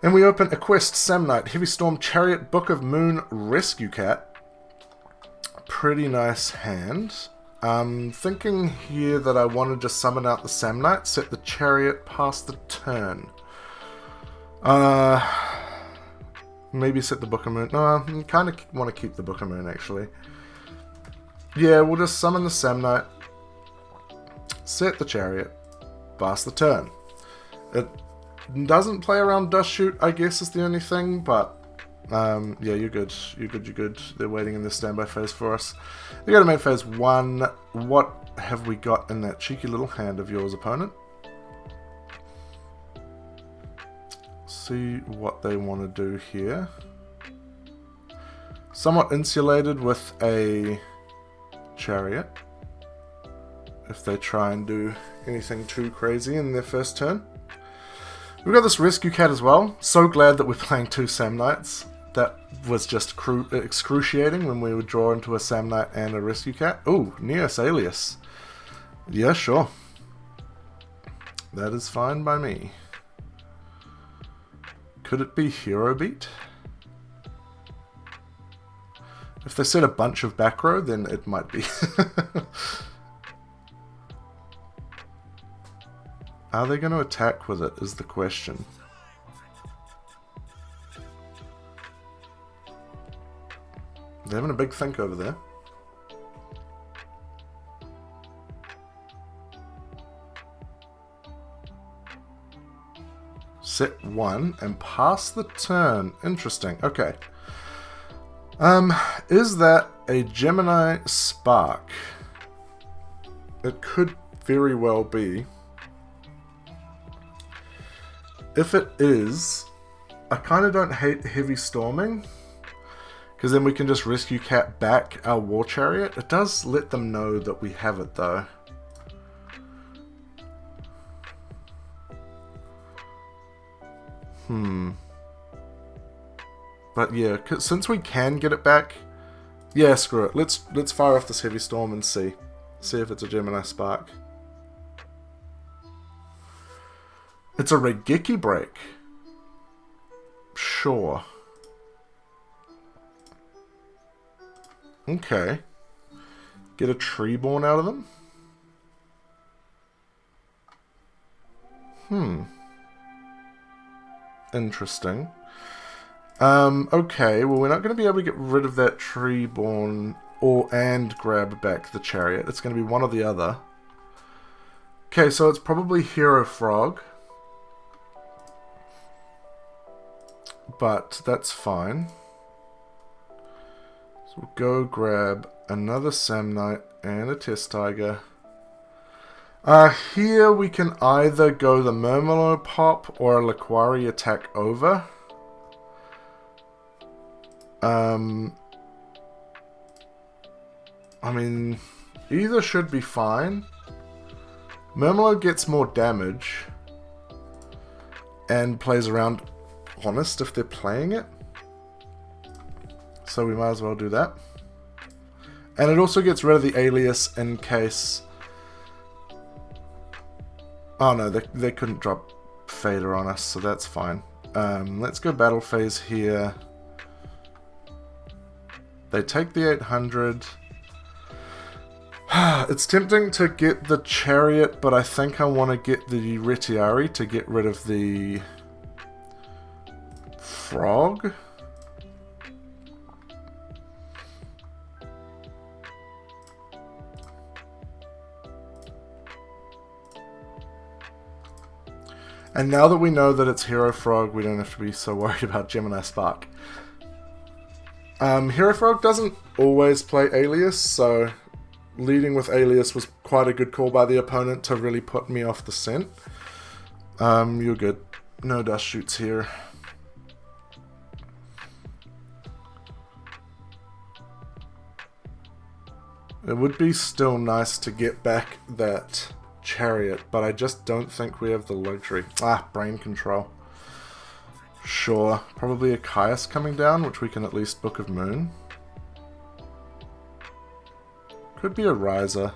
And we open a quest, Samnite, Heavy Storm, Chariot, Book of Moon, Rescue Cat. Pretty nice hand. I'm thinking here that I want to just summon out the Samnite, set the Chariot past the turn. Maybe set the Book of Moon. No, I kind of want to keep the Book of Moon, actually. Yeah, we'll just summon the Samnite, set the Chariot, pass the turn. It doesn't play around Dust Shoot, I guess, is the only thing, but yeah, you're good. You're good, you're good. They're waiting in this standby phase for us. We go to main phase 1. What have we got in that cheeky little hand of yours, opponent? See what they want to do here. Somewhat insulated with a Chariot. If they try and do anything too crazy in their first turn. We've got this Rescue Cat as well. So glad that we're playing 2 Samnites. That was just excruciating when we would draw into a Samnite and a Rescue Cat. Ooh, Neos Alias. Yeah, sure. That is fine by me. Could it be Hero Beat? If they set a bunch of back row, then it might be. Are they going to attack with it, is the question. They're having a big think over there. Set 1 and pass the turn. Interesting. Okay. Is that a Gemini Spark? It could very well be. If it is, I kind of don't hate heavy storming, because then we can just Rescue Cat back our War Chariot. It does let them know that we have it, though. But yeah, since we can get it back, yeah, screw it. Let's fire off this Heavy Storm and see if it's a Gemini Spark. It's a Regeki break. Sure. Okay. Get a Treeborn out of them. Interesting. Okay, well, we're not going to be able to get rid of that Treeborn and grab back the Chariot. It's going to be one or the other. Okay, so it's probably Hero Frog. But that's fine. So we'll go grab another Samnite and a Test Tiger. Here we can either go the Murmelo pop or a Laquari attack over. I mean, either should be fine. Murmelo gets more damage and plays around Honest if they're playing it. So we might as well do that. And it also gets rid of the Alias in case... Oh no, they couldn't drop Fader on us, so that's fine. Let's go battle phase here. They take the 800. It's tempting to get the chariot, but I think I want to get the Retiari to get rid of the frog. And now that we know that it's Hero Frog, we don't have to be so worried about Gemini Spark. Hero Frog doesn't always play Alias, so leading with Alias was quite a good call by the opponent to really put me off the scent. You're good. No dust shoots here. It would be still nice to get back that chariot, but I just don't think we have the luxury. Brain control. Sure. Probably a Caius coming down, which we can at least Book of Moon. Could be a Riser.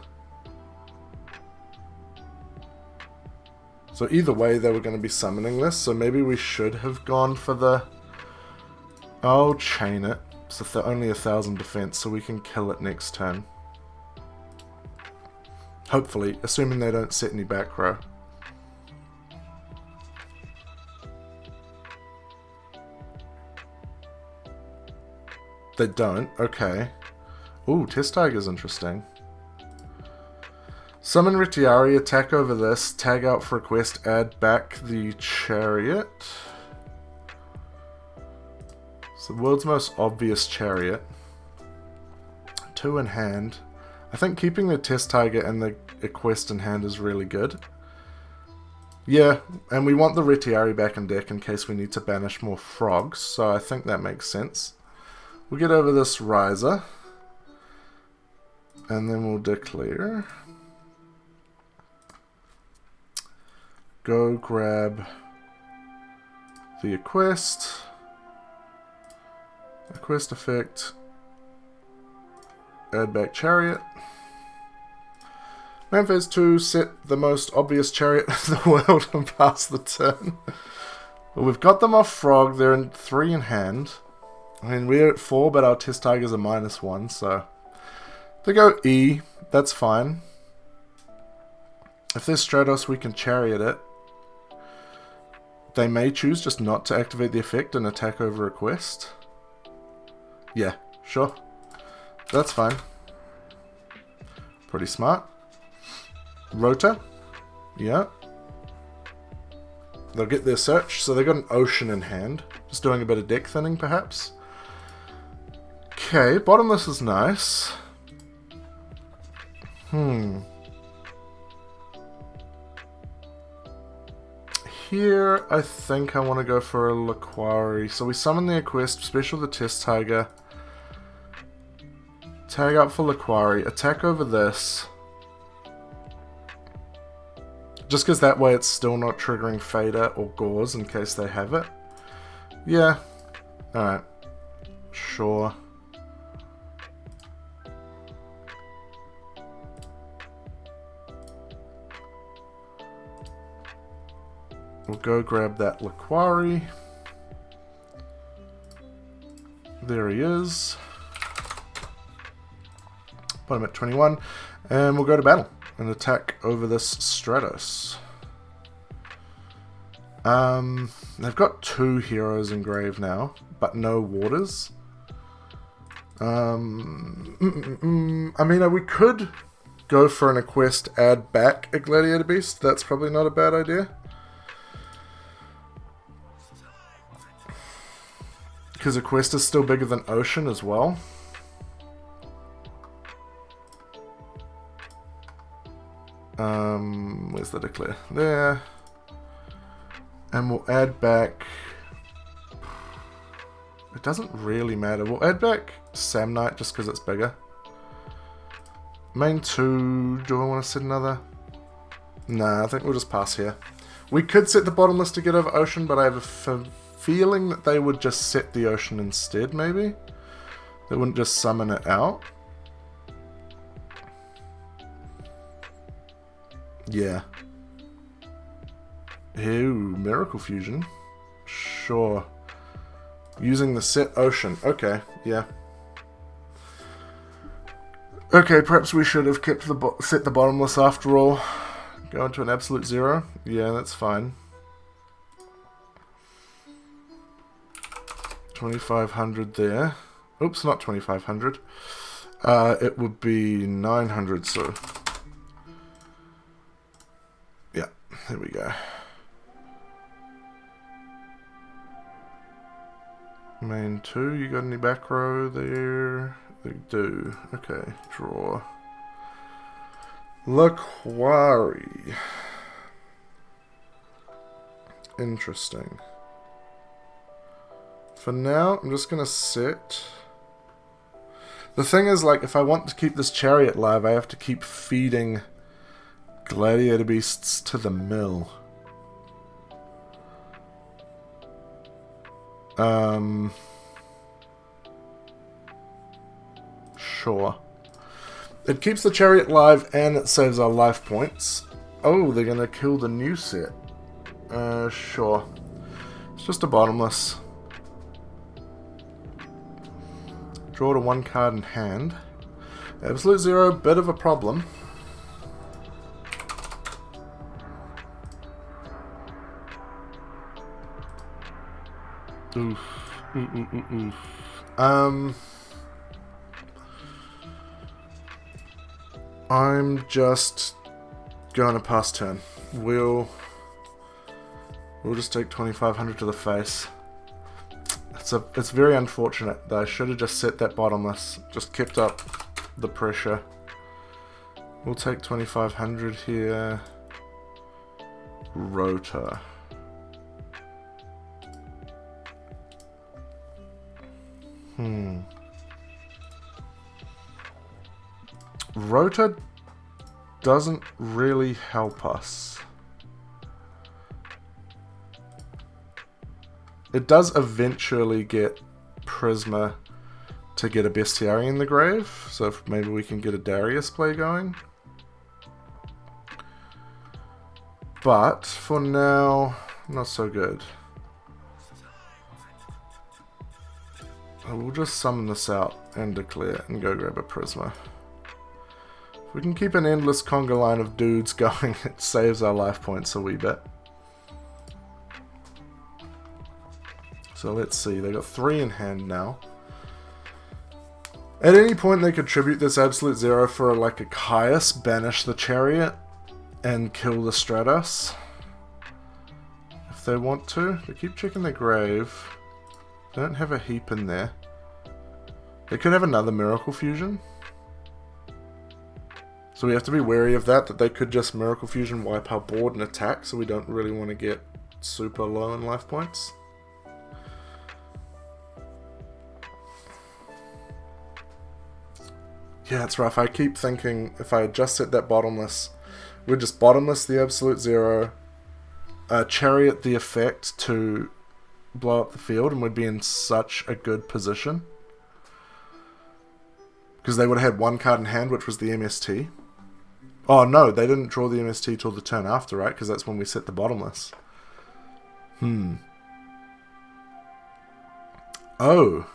So either way, they were going to be summoning this, so maybe we should have gone for the... I'll chain it. So they're only 1,000 defense, so we can kill it next turn. Hopefully, assuming they don't set any back row. They don't? Okay. Ooh, Test Tiger's interesting. Summon Retiari, attack over this, tag out for a quest, add back the chariot. It's the world's most obvious chariot. 2 in hand. I think keeping the Test Tiger and the quest in hand is really good. Yeah, and we want the Retiari back in deck in case we need to banish more frogs, so I think that makes sense. We'll get over this Riser. And then we'll declare. Go grab the quest. A quest effect. Add back chariot. Man phase 2, set the most obvious chariot in the world and pass the turn. Well, we've got them off frog. They're in 3 in hand. I mean, we're at 4, but our Test Tigers are -1, so... They go E. That's fine. If there's Stratos, we can chariot it. They may choose just not to activate the effect and attack over a quest. Yeah, sure. That's fine. Pretty smart. Rota. Yeah. They'll get their search, so they've got an ocean in hand. Just doing a bit of deck thinning, perhaps. Okay, bottomless is nice. Here, I think I want to go for a Laquari. So we summon the Quest, special the Test Tiger. Tag out for Laquari. Attack over this. Just because that way it's still not triggering Fader or Gauze in case they have it. Yeah. Alright. Sure. We'll go grab that Laquari. There he is. Put him at 21. And we'll go to battle and attack over this Stratos. They've got 2 heroes in grave now, but no waters. I mean, we could go for an quest, add back a Gladiator Beast. That's probably not a bad idea. Because a quest is still bigger than Ocean as well. Where's the declare? There. And we'll add back... It doesn't really matter. We'll add back Samnite just because it's bigger. Main 2... Do I want to set another? Nah, I think we'll just pass here. We could set the bottomless to get over Ocean, but I have a feeling that they would just set the Ocean instead, maybe? They wouldn't just summon it out. Yeah. Ew, Miracle Fusion. Sure. Using the set Ocean. Okay, yeah. Okay, perhaps we should have kept set the bottomless after all. Go into an absolute zero. Yeah, that's fine. 2,500 there. Oops, not 2,500. It would be 900, so... yeah, there we go. Main 2, you got any back row there? They do. Okay, draw. Laquari. Interesting. For now, I'm just going to sit. The thing is, like, if I want to keep this chariot live, I have to keep feeding gladiator beasts to the mill. Sure. It keeps the chariot live and it saves our life points. Oh, they're gonna kill the new set. Sure. It's just a bottomless. Draw to 1 card in hand. Absolute zero, bit of a problem. Oof. I'm just going to pass turn. We'll just take 2,500 to the face. It's very unfortunate that I should have just set that bottomless, just kept up the pressure. We'll take 2,500 here. Rotor. Rotor doesn't really help us. It does eventually get Prisma to get a Bestiary in the grave, so if maybe we can get a Darius play going. But for now, not so good. We'll just summon this out and declare and go grab a Prisma. If we can keep an endless conga line of dudes going, it saves our life points a wee bit. So let's see, they got 3 in hand now. At any point they could tribute this absolute zero for like a Caius, banish the chariot, and kill the Stratos. If they want to. They keep checking their grave. They don't have a heap in there. They could have another Miracle Fusion. So we have to be wary of that they could just Miracle Fusion wipe our board and attack, so we don't really want to get super low in life points. Yeah, it's rough. I keep thinking if I had just set that bottomless, we'd just bottomless the absolute zero, chariot the effect to blow up the field, and we'd be in such a good position. Because they would have had 1 card in hand, which was the MST. Oh no, they didn't draw the MST till the turn after, right? Because that's when we set the bottomless. Oh.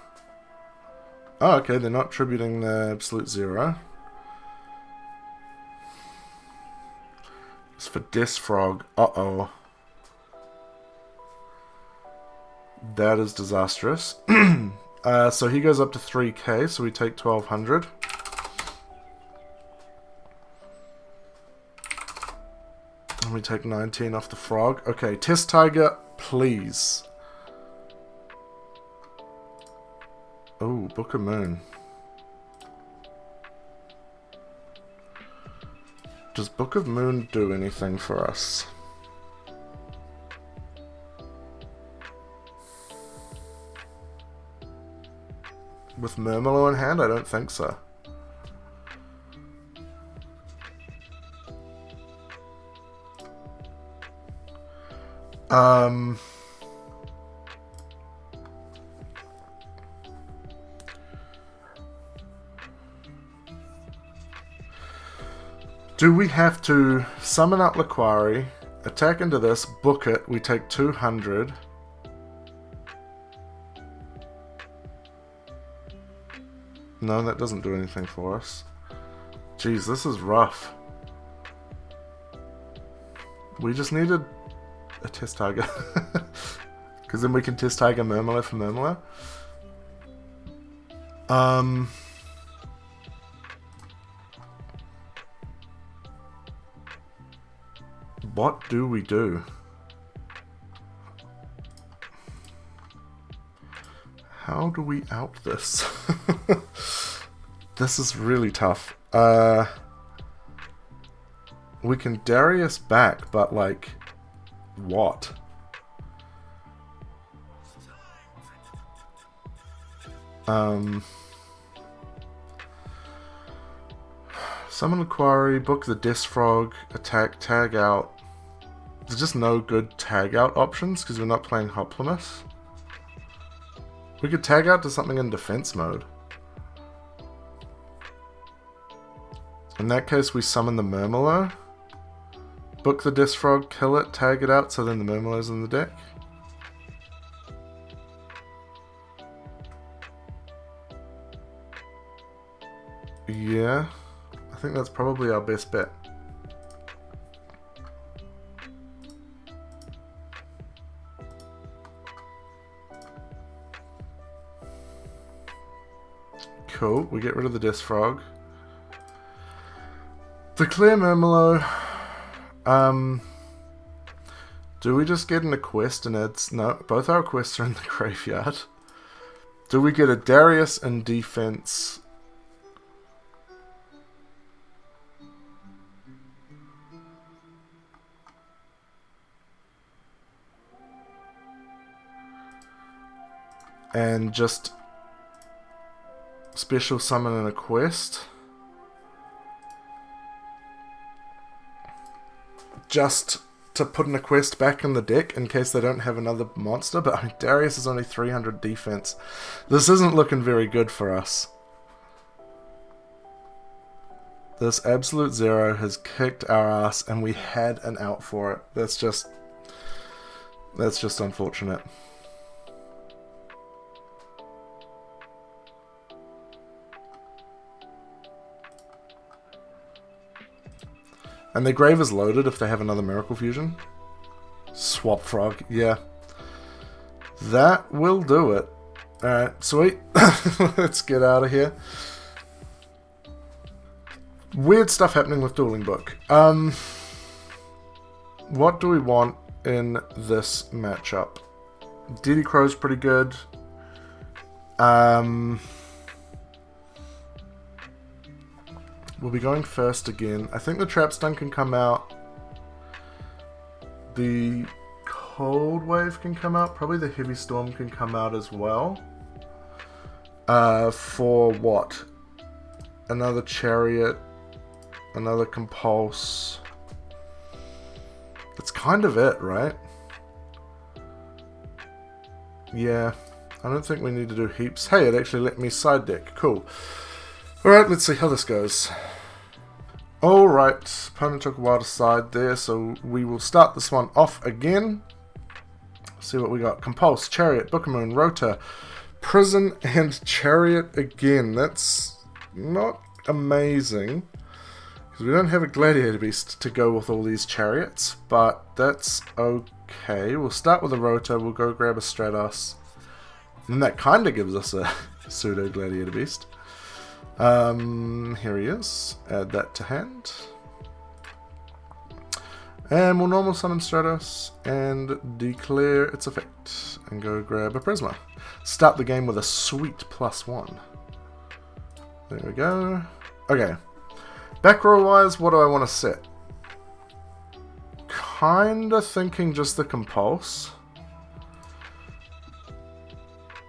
Oh, okay, they're not tributing the absolute zero. It's for Desfrog. Uh-oh. That is disastrous. So he goes up to 3k, so we take 1,200. And we take 19 off the frog. Okay, Test Tiger, please. Oh, Book of Moon. Does Book of Moon do anything for us? With Murmillo in hand? I don't think so. Do we have to summon up Laquari, attack into this, book it, we take 200. No, that doesn't do anything for us. Jeez, this is rough. We just needed a Test Tiger. Because then we can Test Tiger Murmler for Murmler. What do we do? How do we out this? This is really tough. We can Darius back, but like, what? Summon the Quarry, book the Desfrog, attack, tag out. There's just no good tag out options because we're not playing Hoplomith. We could tag out to something in defense mode. In that case, we summon the Murmler, book the Desfrog, kill it, tag it out, so then the Murmler's in the deck. Yeah, I think that's probably our best bet. Cool, we get rid of the Desfrog. Declare Murmelo. Do we just get a quest and it's... No, both our quests are in the graveyard. Do we get a Darius in defense? And just special summon in a quest. Just to put in a quest back in the deck in case they don't have another monster. But I mean, Darius is only 300 defense. This isn't looking very good for us. This absolute zero has kicked our ass and we had an out for it. That's just unfortunate. And their grave is loaded if they have another Miracle Fusion. Swap Frog, yeah. That will do it. Alright, sweet. Let's get out of here. Weird stuff happening with Dueling Book. What do we want in this matchup? Diddy Crow's pretty good. We'll be going first again. I think the Trap Stun can come out. The Cold Wave can come out. Probably the Heavy Storm can come out as well. For what? Another Chariot. Another Compulse. That's kind of it, right? Yeah. I don't think we need to do heaps. Hey, it actually let me side deck. Cool. Alright, let's see how this goes. Alright, opponent took a while to side there, so we will start this one off again. See what we got. Compulse, Chariot, Book of Moon, Rota, Prison, and Chariot again. That's not amazing, because we don't have a Gladiator Beast to go with all these Chariots, but that's okay. We'll start with a Rota, we'll go grab a Stratos, and that kind of gives us a pseudo Gladiator Beast. Here he is. Add that to hand. And we'll normal summon Stratos and declare its effect. And go grab a Prisma. Start the game with a sweet +1. There we go. Okay. Back row wise, what do I want to set? Kinda thinking just the Compulse.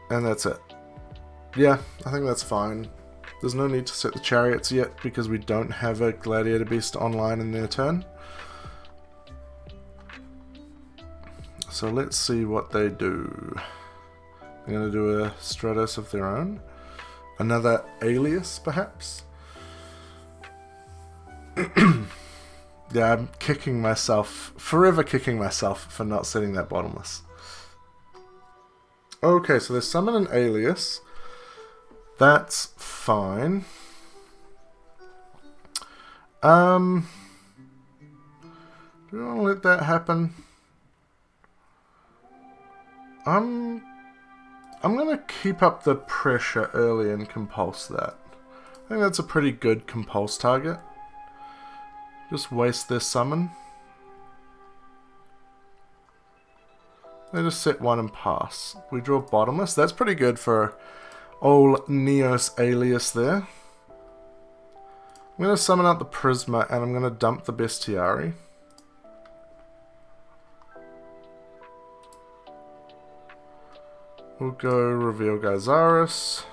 And that's it. Yeah, I think that's fine. There's no need to set the Chariots yet because we don't have a Gladiator Beast online in their turn. So let's see what they do. They're going to do a Stratos of their own. Another Alias, perhaps? Yeah, I'm kicking myself, forever kicking myself for not setting that bottomless. Okay, so they summon an Alias. That's fine. Do you want to let that happen? I'm gonna keep up the pressure early and compulse that. I think that's a pretty good compulse target. Just waste their summon. They just set one and pass. We draw bottomless. That's pretty good for old Neos alias there. I'm going to summon out the Prisma and I'm going to dump the Bestiari. We'll go reveal Gyzaris.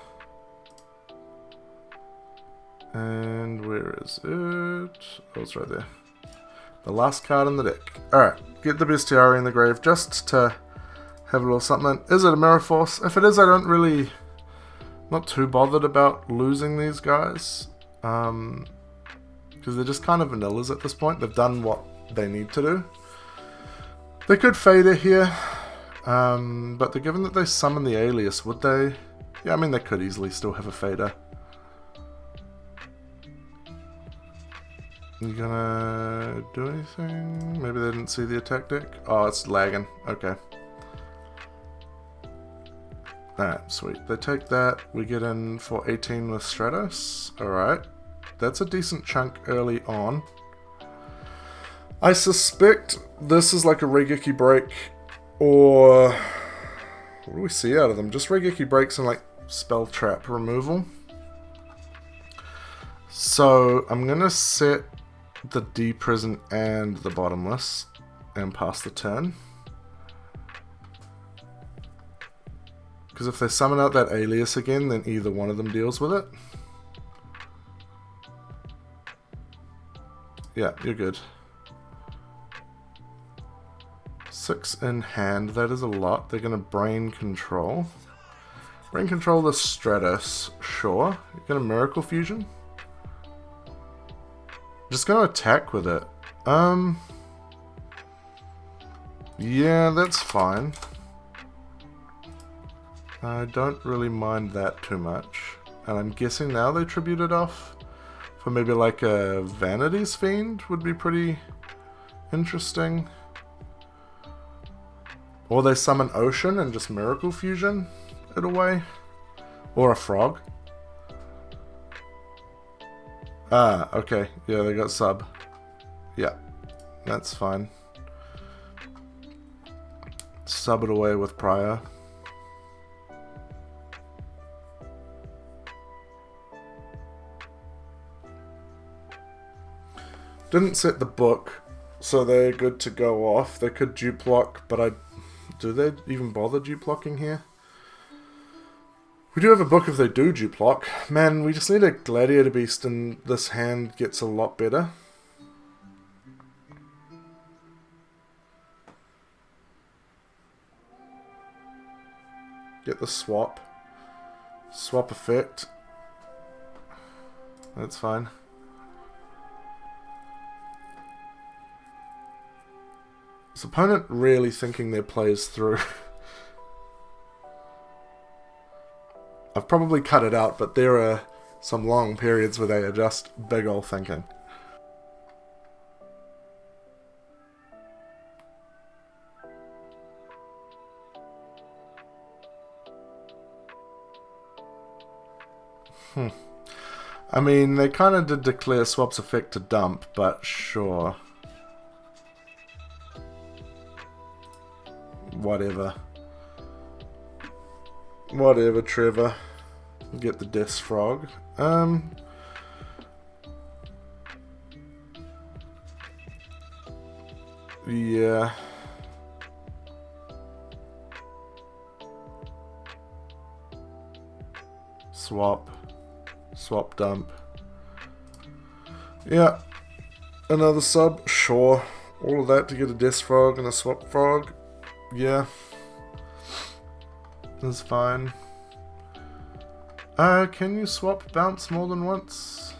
And where is it? Oh, it's right there. The last card in the deck. Alright, get the Bestiari in the grave just to have a little something. Is it a Mirror Force? If it is, I don't really... not too bothered about losing these guys. Because they're just kind of vanillas at this point. They've done what they need to do. They could Fader here. But given that they summon the alias, would they? Yeah, I mean, they could easily still have a Fader. You gonna do anything? Maybe they didn't see the attack deck? Oh, it's lagging. Okay. Alright, sweet. They take that. We get in for 18 with Stratos. Alright. That's a decent chunk early on. I suspect this is like a Regeki break, or what do we see out of them? Just Regeki breaks and like spell trap removal. So I'm gonna set the D-Prison and the Bottomless and pass the turn. Because if they summon out that alias again, then either one of them deals with it. Yeah, you're good. 6 in hand, that is a lot. They're going to Brain Control. Brain Control the Stratos, sure. You're going to Miracle Fusion. Just going to attack with it. Yeah, that's fine. I don't really mind that too much. And I'm guessing now they tribute it off for maybe like a Vanity's Fiend would be pretty interesting. Or they summon Ocean and just Miracle Fusion it away. Or a Frog. Ah, okay. Yeah, they got sub. Yeah, that's fine. Sub it away with Prior. Didn't set the book, so they're good to go off. They could dupe lock, but do they even bother dupe locking here? We do have a book if they do dupe lock. Man, we just need a Gladiator Beast and this hand gets a lot better. Get the swap. Swap effect. That's fine. Is the opponent really thinking their plays through? I've probably cut it out, but there are some long periods where they are just big ol' thinking. I mean, they kind of did declare swap's effect to dump, but sure. Whatever. Whatever, Trevor. Get the Death Frog. Yeah. Swap. Swap dump. Yeah. Another sub? Sure. All of that to get a Death Frog and a Swap Frog? Yeah. That's fine. Can you swap bounce more than once?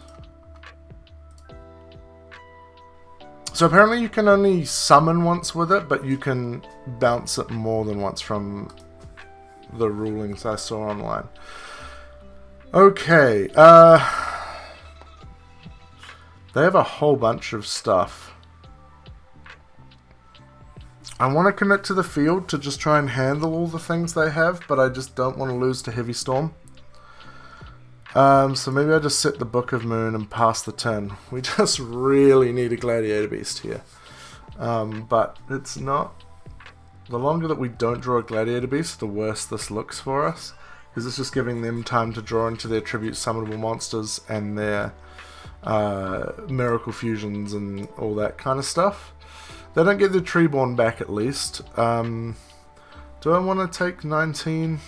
So apparently you can only summon once with it, but you can bounce it more than once from the rulings I saw online. They have a whole bunch of stuff. I want to commit to the field to just try and handle all the things they have, but I just don't want to lose to Heavy Storm. So maybe I just set the Book of Moon and pass the turn. We just really need a Gladiator Beast here. But it's not... The longer that we don't draw a Gladiator Beast, the worse this looks for us. Because it's just giving them time to draw into their Tribute Summonable Monsters and their Miracle Fusions and all that kind of stuff. They don't get the Treeborn back at least. Do I want to take 19?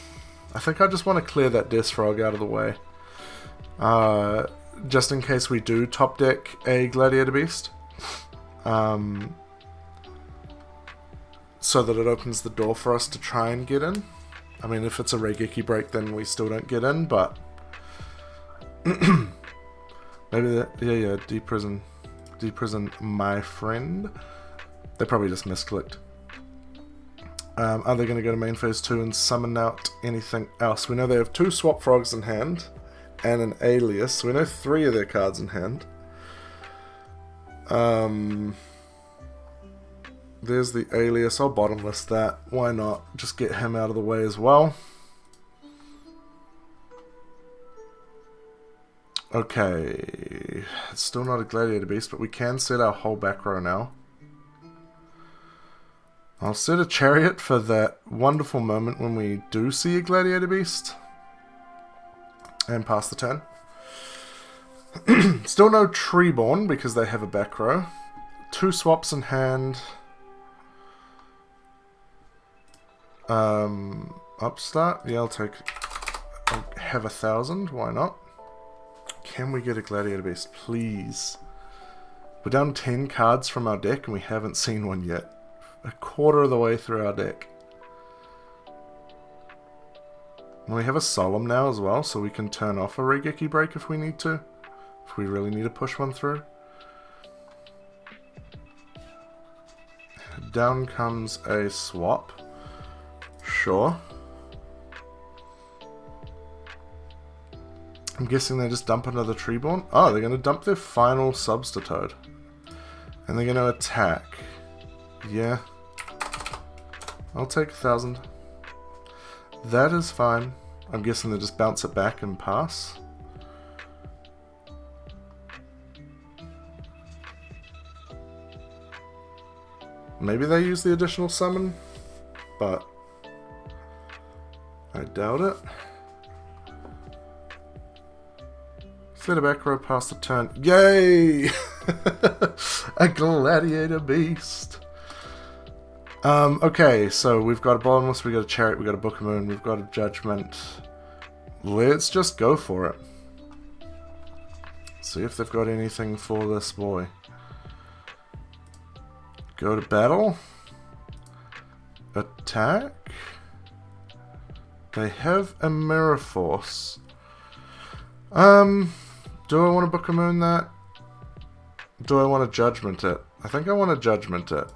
I think I just want to clear that Death Frog out of the way. Just in case we do top deck a Gladiator Beast. So that it opens the door for us to try and get in. I mean, if it's a Reigeki break, then we still don't get in, but... Maybe that... Yeah, deprison. Deprison my friend. They probably just misclicked. Are they going to go to main phase 2 and summon out anything else? We know they have 2 Swap Frogs in hand. And an Alias. We know 3 of their cards in hand. There's the Alias. I'll bottomless that. Why not? Just get him out of the way as well. Okay. It's still not a Gladiator Beast, but we can set our whole back row now. I'll set a Chariot for that wonderful moment when we do see a Gladiator Beast. And pass the turn. Still no Treeborn because they have a back row. 2 swaps in hand. Upstart. Yeah, I'll have 1,000. Why not? Can we get a Gladiator Beast, please? We're down 10 cards from our deck and we haven't seen one yet. A quarter of the way through our deck. And we have a Solemn now as well, so we can turn off a Reigeki break if we need to. If we really need to push one through. Down comes a swap. Sure. I'm guessing they just dump another Treeborn. Oh, they're going to dump their final Substitute. And they're going to attack. Yeah. I'll take 1,000. That is fine. I'm guessing they just bounce it back and pass. Maybe they use the additional summon, but I doubt it. Set a back row past the turn. Yay! A Gladiator Beast. Okay, so we've got a Bottomless, we've got a Chariot, we've got a Book of Moon, we've got a Judgment. Let's just go for it. See if they've got anything for this boy. Go to battle. Attack. They have a Mirror Force. Do I want to Book of Moon that? Do I want to Judgment it? I think I want to Judgment it.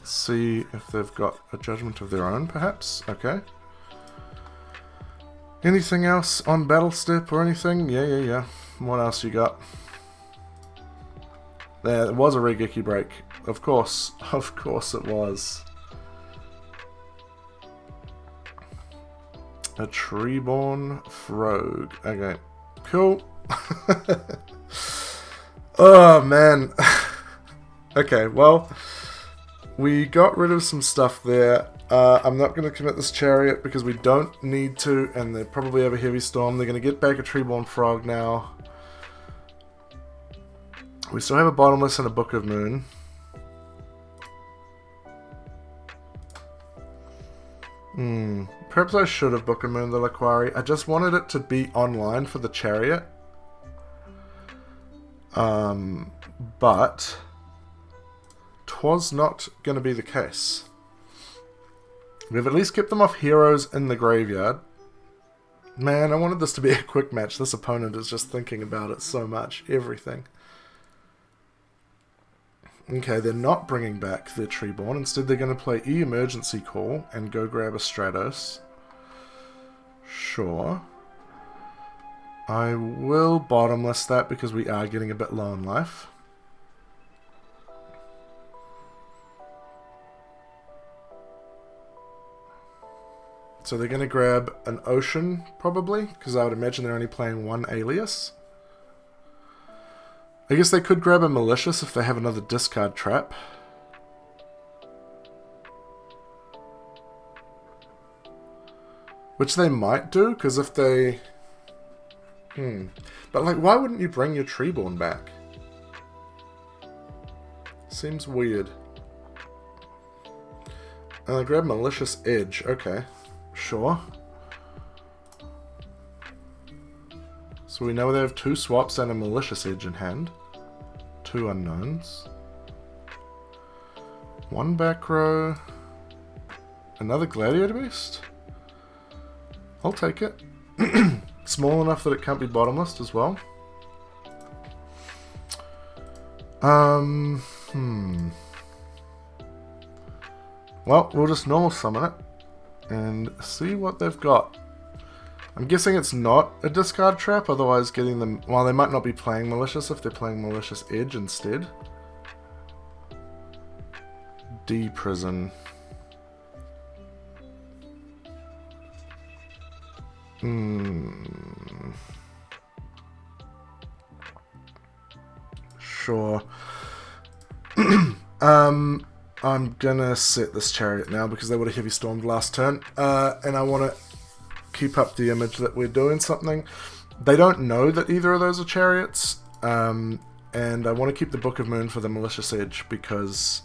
See if they've got a Judgment of their own, perhaps. Okay. Anything else on Battle Step or anything? Yeah. What else you got? There was a Reigeki break. Of course it was. A Treeborn Frog. Okay, cool. Oh man. Okay, well, we got rid of some stuff there. I'm not going to commit this Chariot because we don't need to, and they probably have a Heavy Storm. They're going to get back a Treeborn Frog now. We still have a Bottomless and a Book of Moon. Perhaps I should have Book of Moon the Laquari. I just wanted it to be online for the Chariot. But 'twas not going to be the case. We've at least kept them off heroes in the graveyard. Man, I wanted this to be a quick match. This opponent is just thinking about it so much. Everything. Okay, they're not bringing back their Treeborn. Instead, they're going to play E-Emergency Call and go grab a Stratos. Sure. I will bottomless that because we are getting a bit low in life. So they're going to grab an Ocean, probably, because I would imagine they're only playing one alias. I guess they could grab a Malicious if they have another discard trap. Which they might do, because if they... But, like, why wouldn't you bring your Treeborn back? Seems weird. And they grab Malicious Edge. Okay. Sure. So we know they have 2 swaps and a Malicious Edge in hand. 2 unknowns. 1 back row. Another Gladiator Beast? I'll take it. Small enough that it can't be bottomless as well. Well, we'll just normal summon it and see what they've got. I'm guessing it's not a discard trap, otherwise getting them... Well, they might not be playing Malicious if they're playing Malicious Edge instead. D-Prison. Sure. I'm gonna set this Chariot now because they would have heavy stormed last turn, and I want to keep up the image that we're doing something. They don't know that either of those are Chariots, and I want to keep the Book of Moon for the Malicious Edge because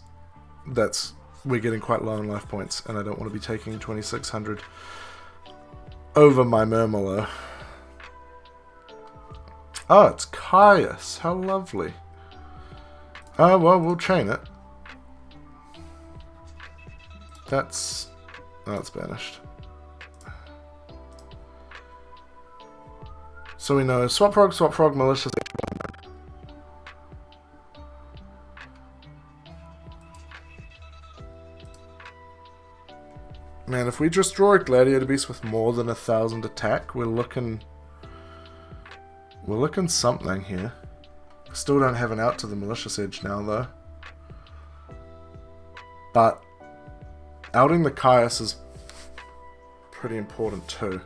we're getting quite low in life points, and I don't want to be taking 2600 over my Murmillo. Oh, it's Caius. How lovely. Oh, well, we'll chain it. That's banished. So we know Swap Frog, Malicious. Man, if we just draw a Gladiator Beast with more than 1000 attack, we're looking something here. Still don't have an out to the Malicious Edge now, though. But outing the Caius is pretty important too.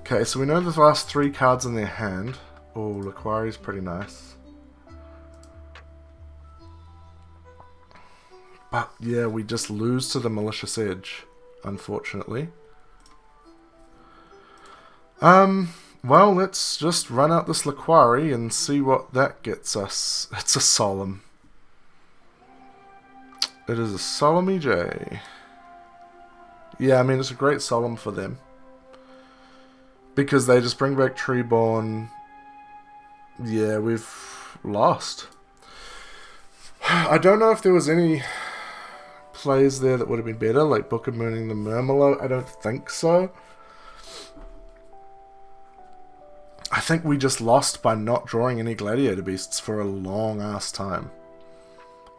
Okay, so we know the last 3 cards in their hand. Oh, Laquari's pretty nice. But yeah, we just lose to the Malicious Edge, unfortunately. Well, let's just run out this Laquari and see what that gets us. It's a Solemn. It is a Solemn EJ. Yeah, I mean, it's a great Solemn for them. Because they just bring back Treeborn. Yeah, we've lost. I don't know if there was any plays there that would have been better, like Book of Mooning the Murmillo. I don't think so. I think we just lost by not drawing any Gladiator Beasts for a long ass time.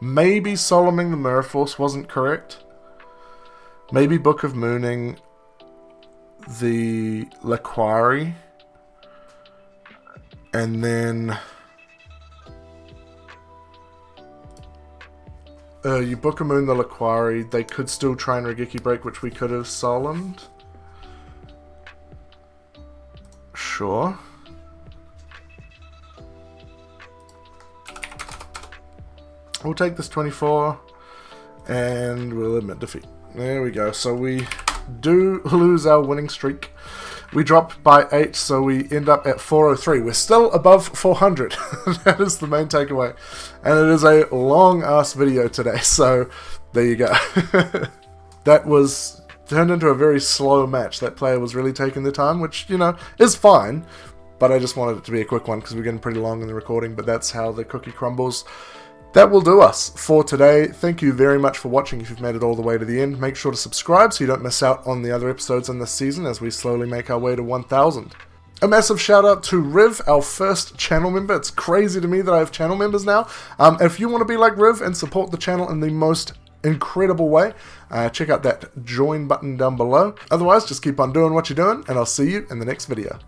Maybe Solemning the Merforce wasn't correct. Maybe Book of Mooning the Laquari. And then you Book of Moon the Laquari. They could still try and Regeki Break, which we could have Solemned. Sure. We'll take this 24 and we'll admit defeat. There we go. So we do lose our winning streak. We dropped by 8, so we end up at 403. We're still above 400. That is the main takeaway. And it is a long-ass video today, so there you go. That was turned into a very slow match. That player was really taking their time, which, you know, is fine. But I just wanted it to be a quick one because we're getting pretty long in the recording, but that's how the cookie crumbles. That will do us for today. Thank you very much for watching. If you've made it all the way to the end, make sure to subscribe so you don't miss out on the other episodes in this season as we slowly make our way to 1000. A massive shout out to Riv, our first channel member. It's crazy to me that I have channel members now. If you want to be like Riv and support the channel in the most incredible way, check out that join button down below. Otherwise, just keep on doing what you're doing, and I'll see you in the next video.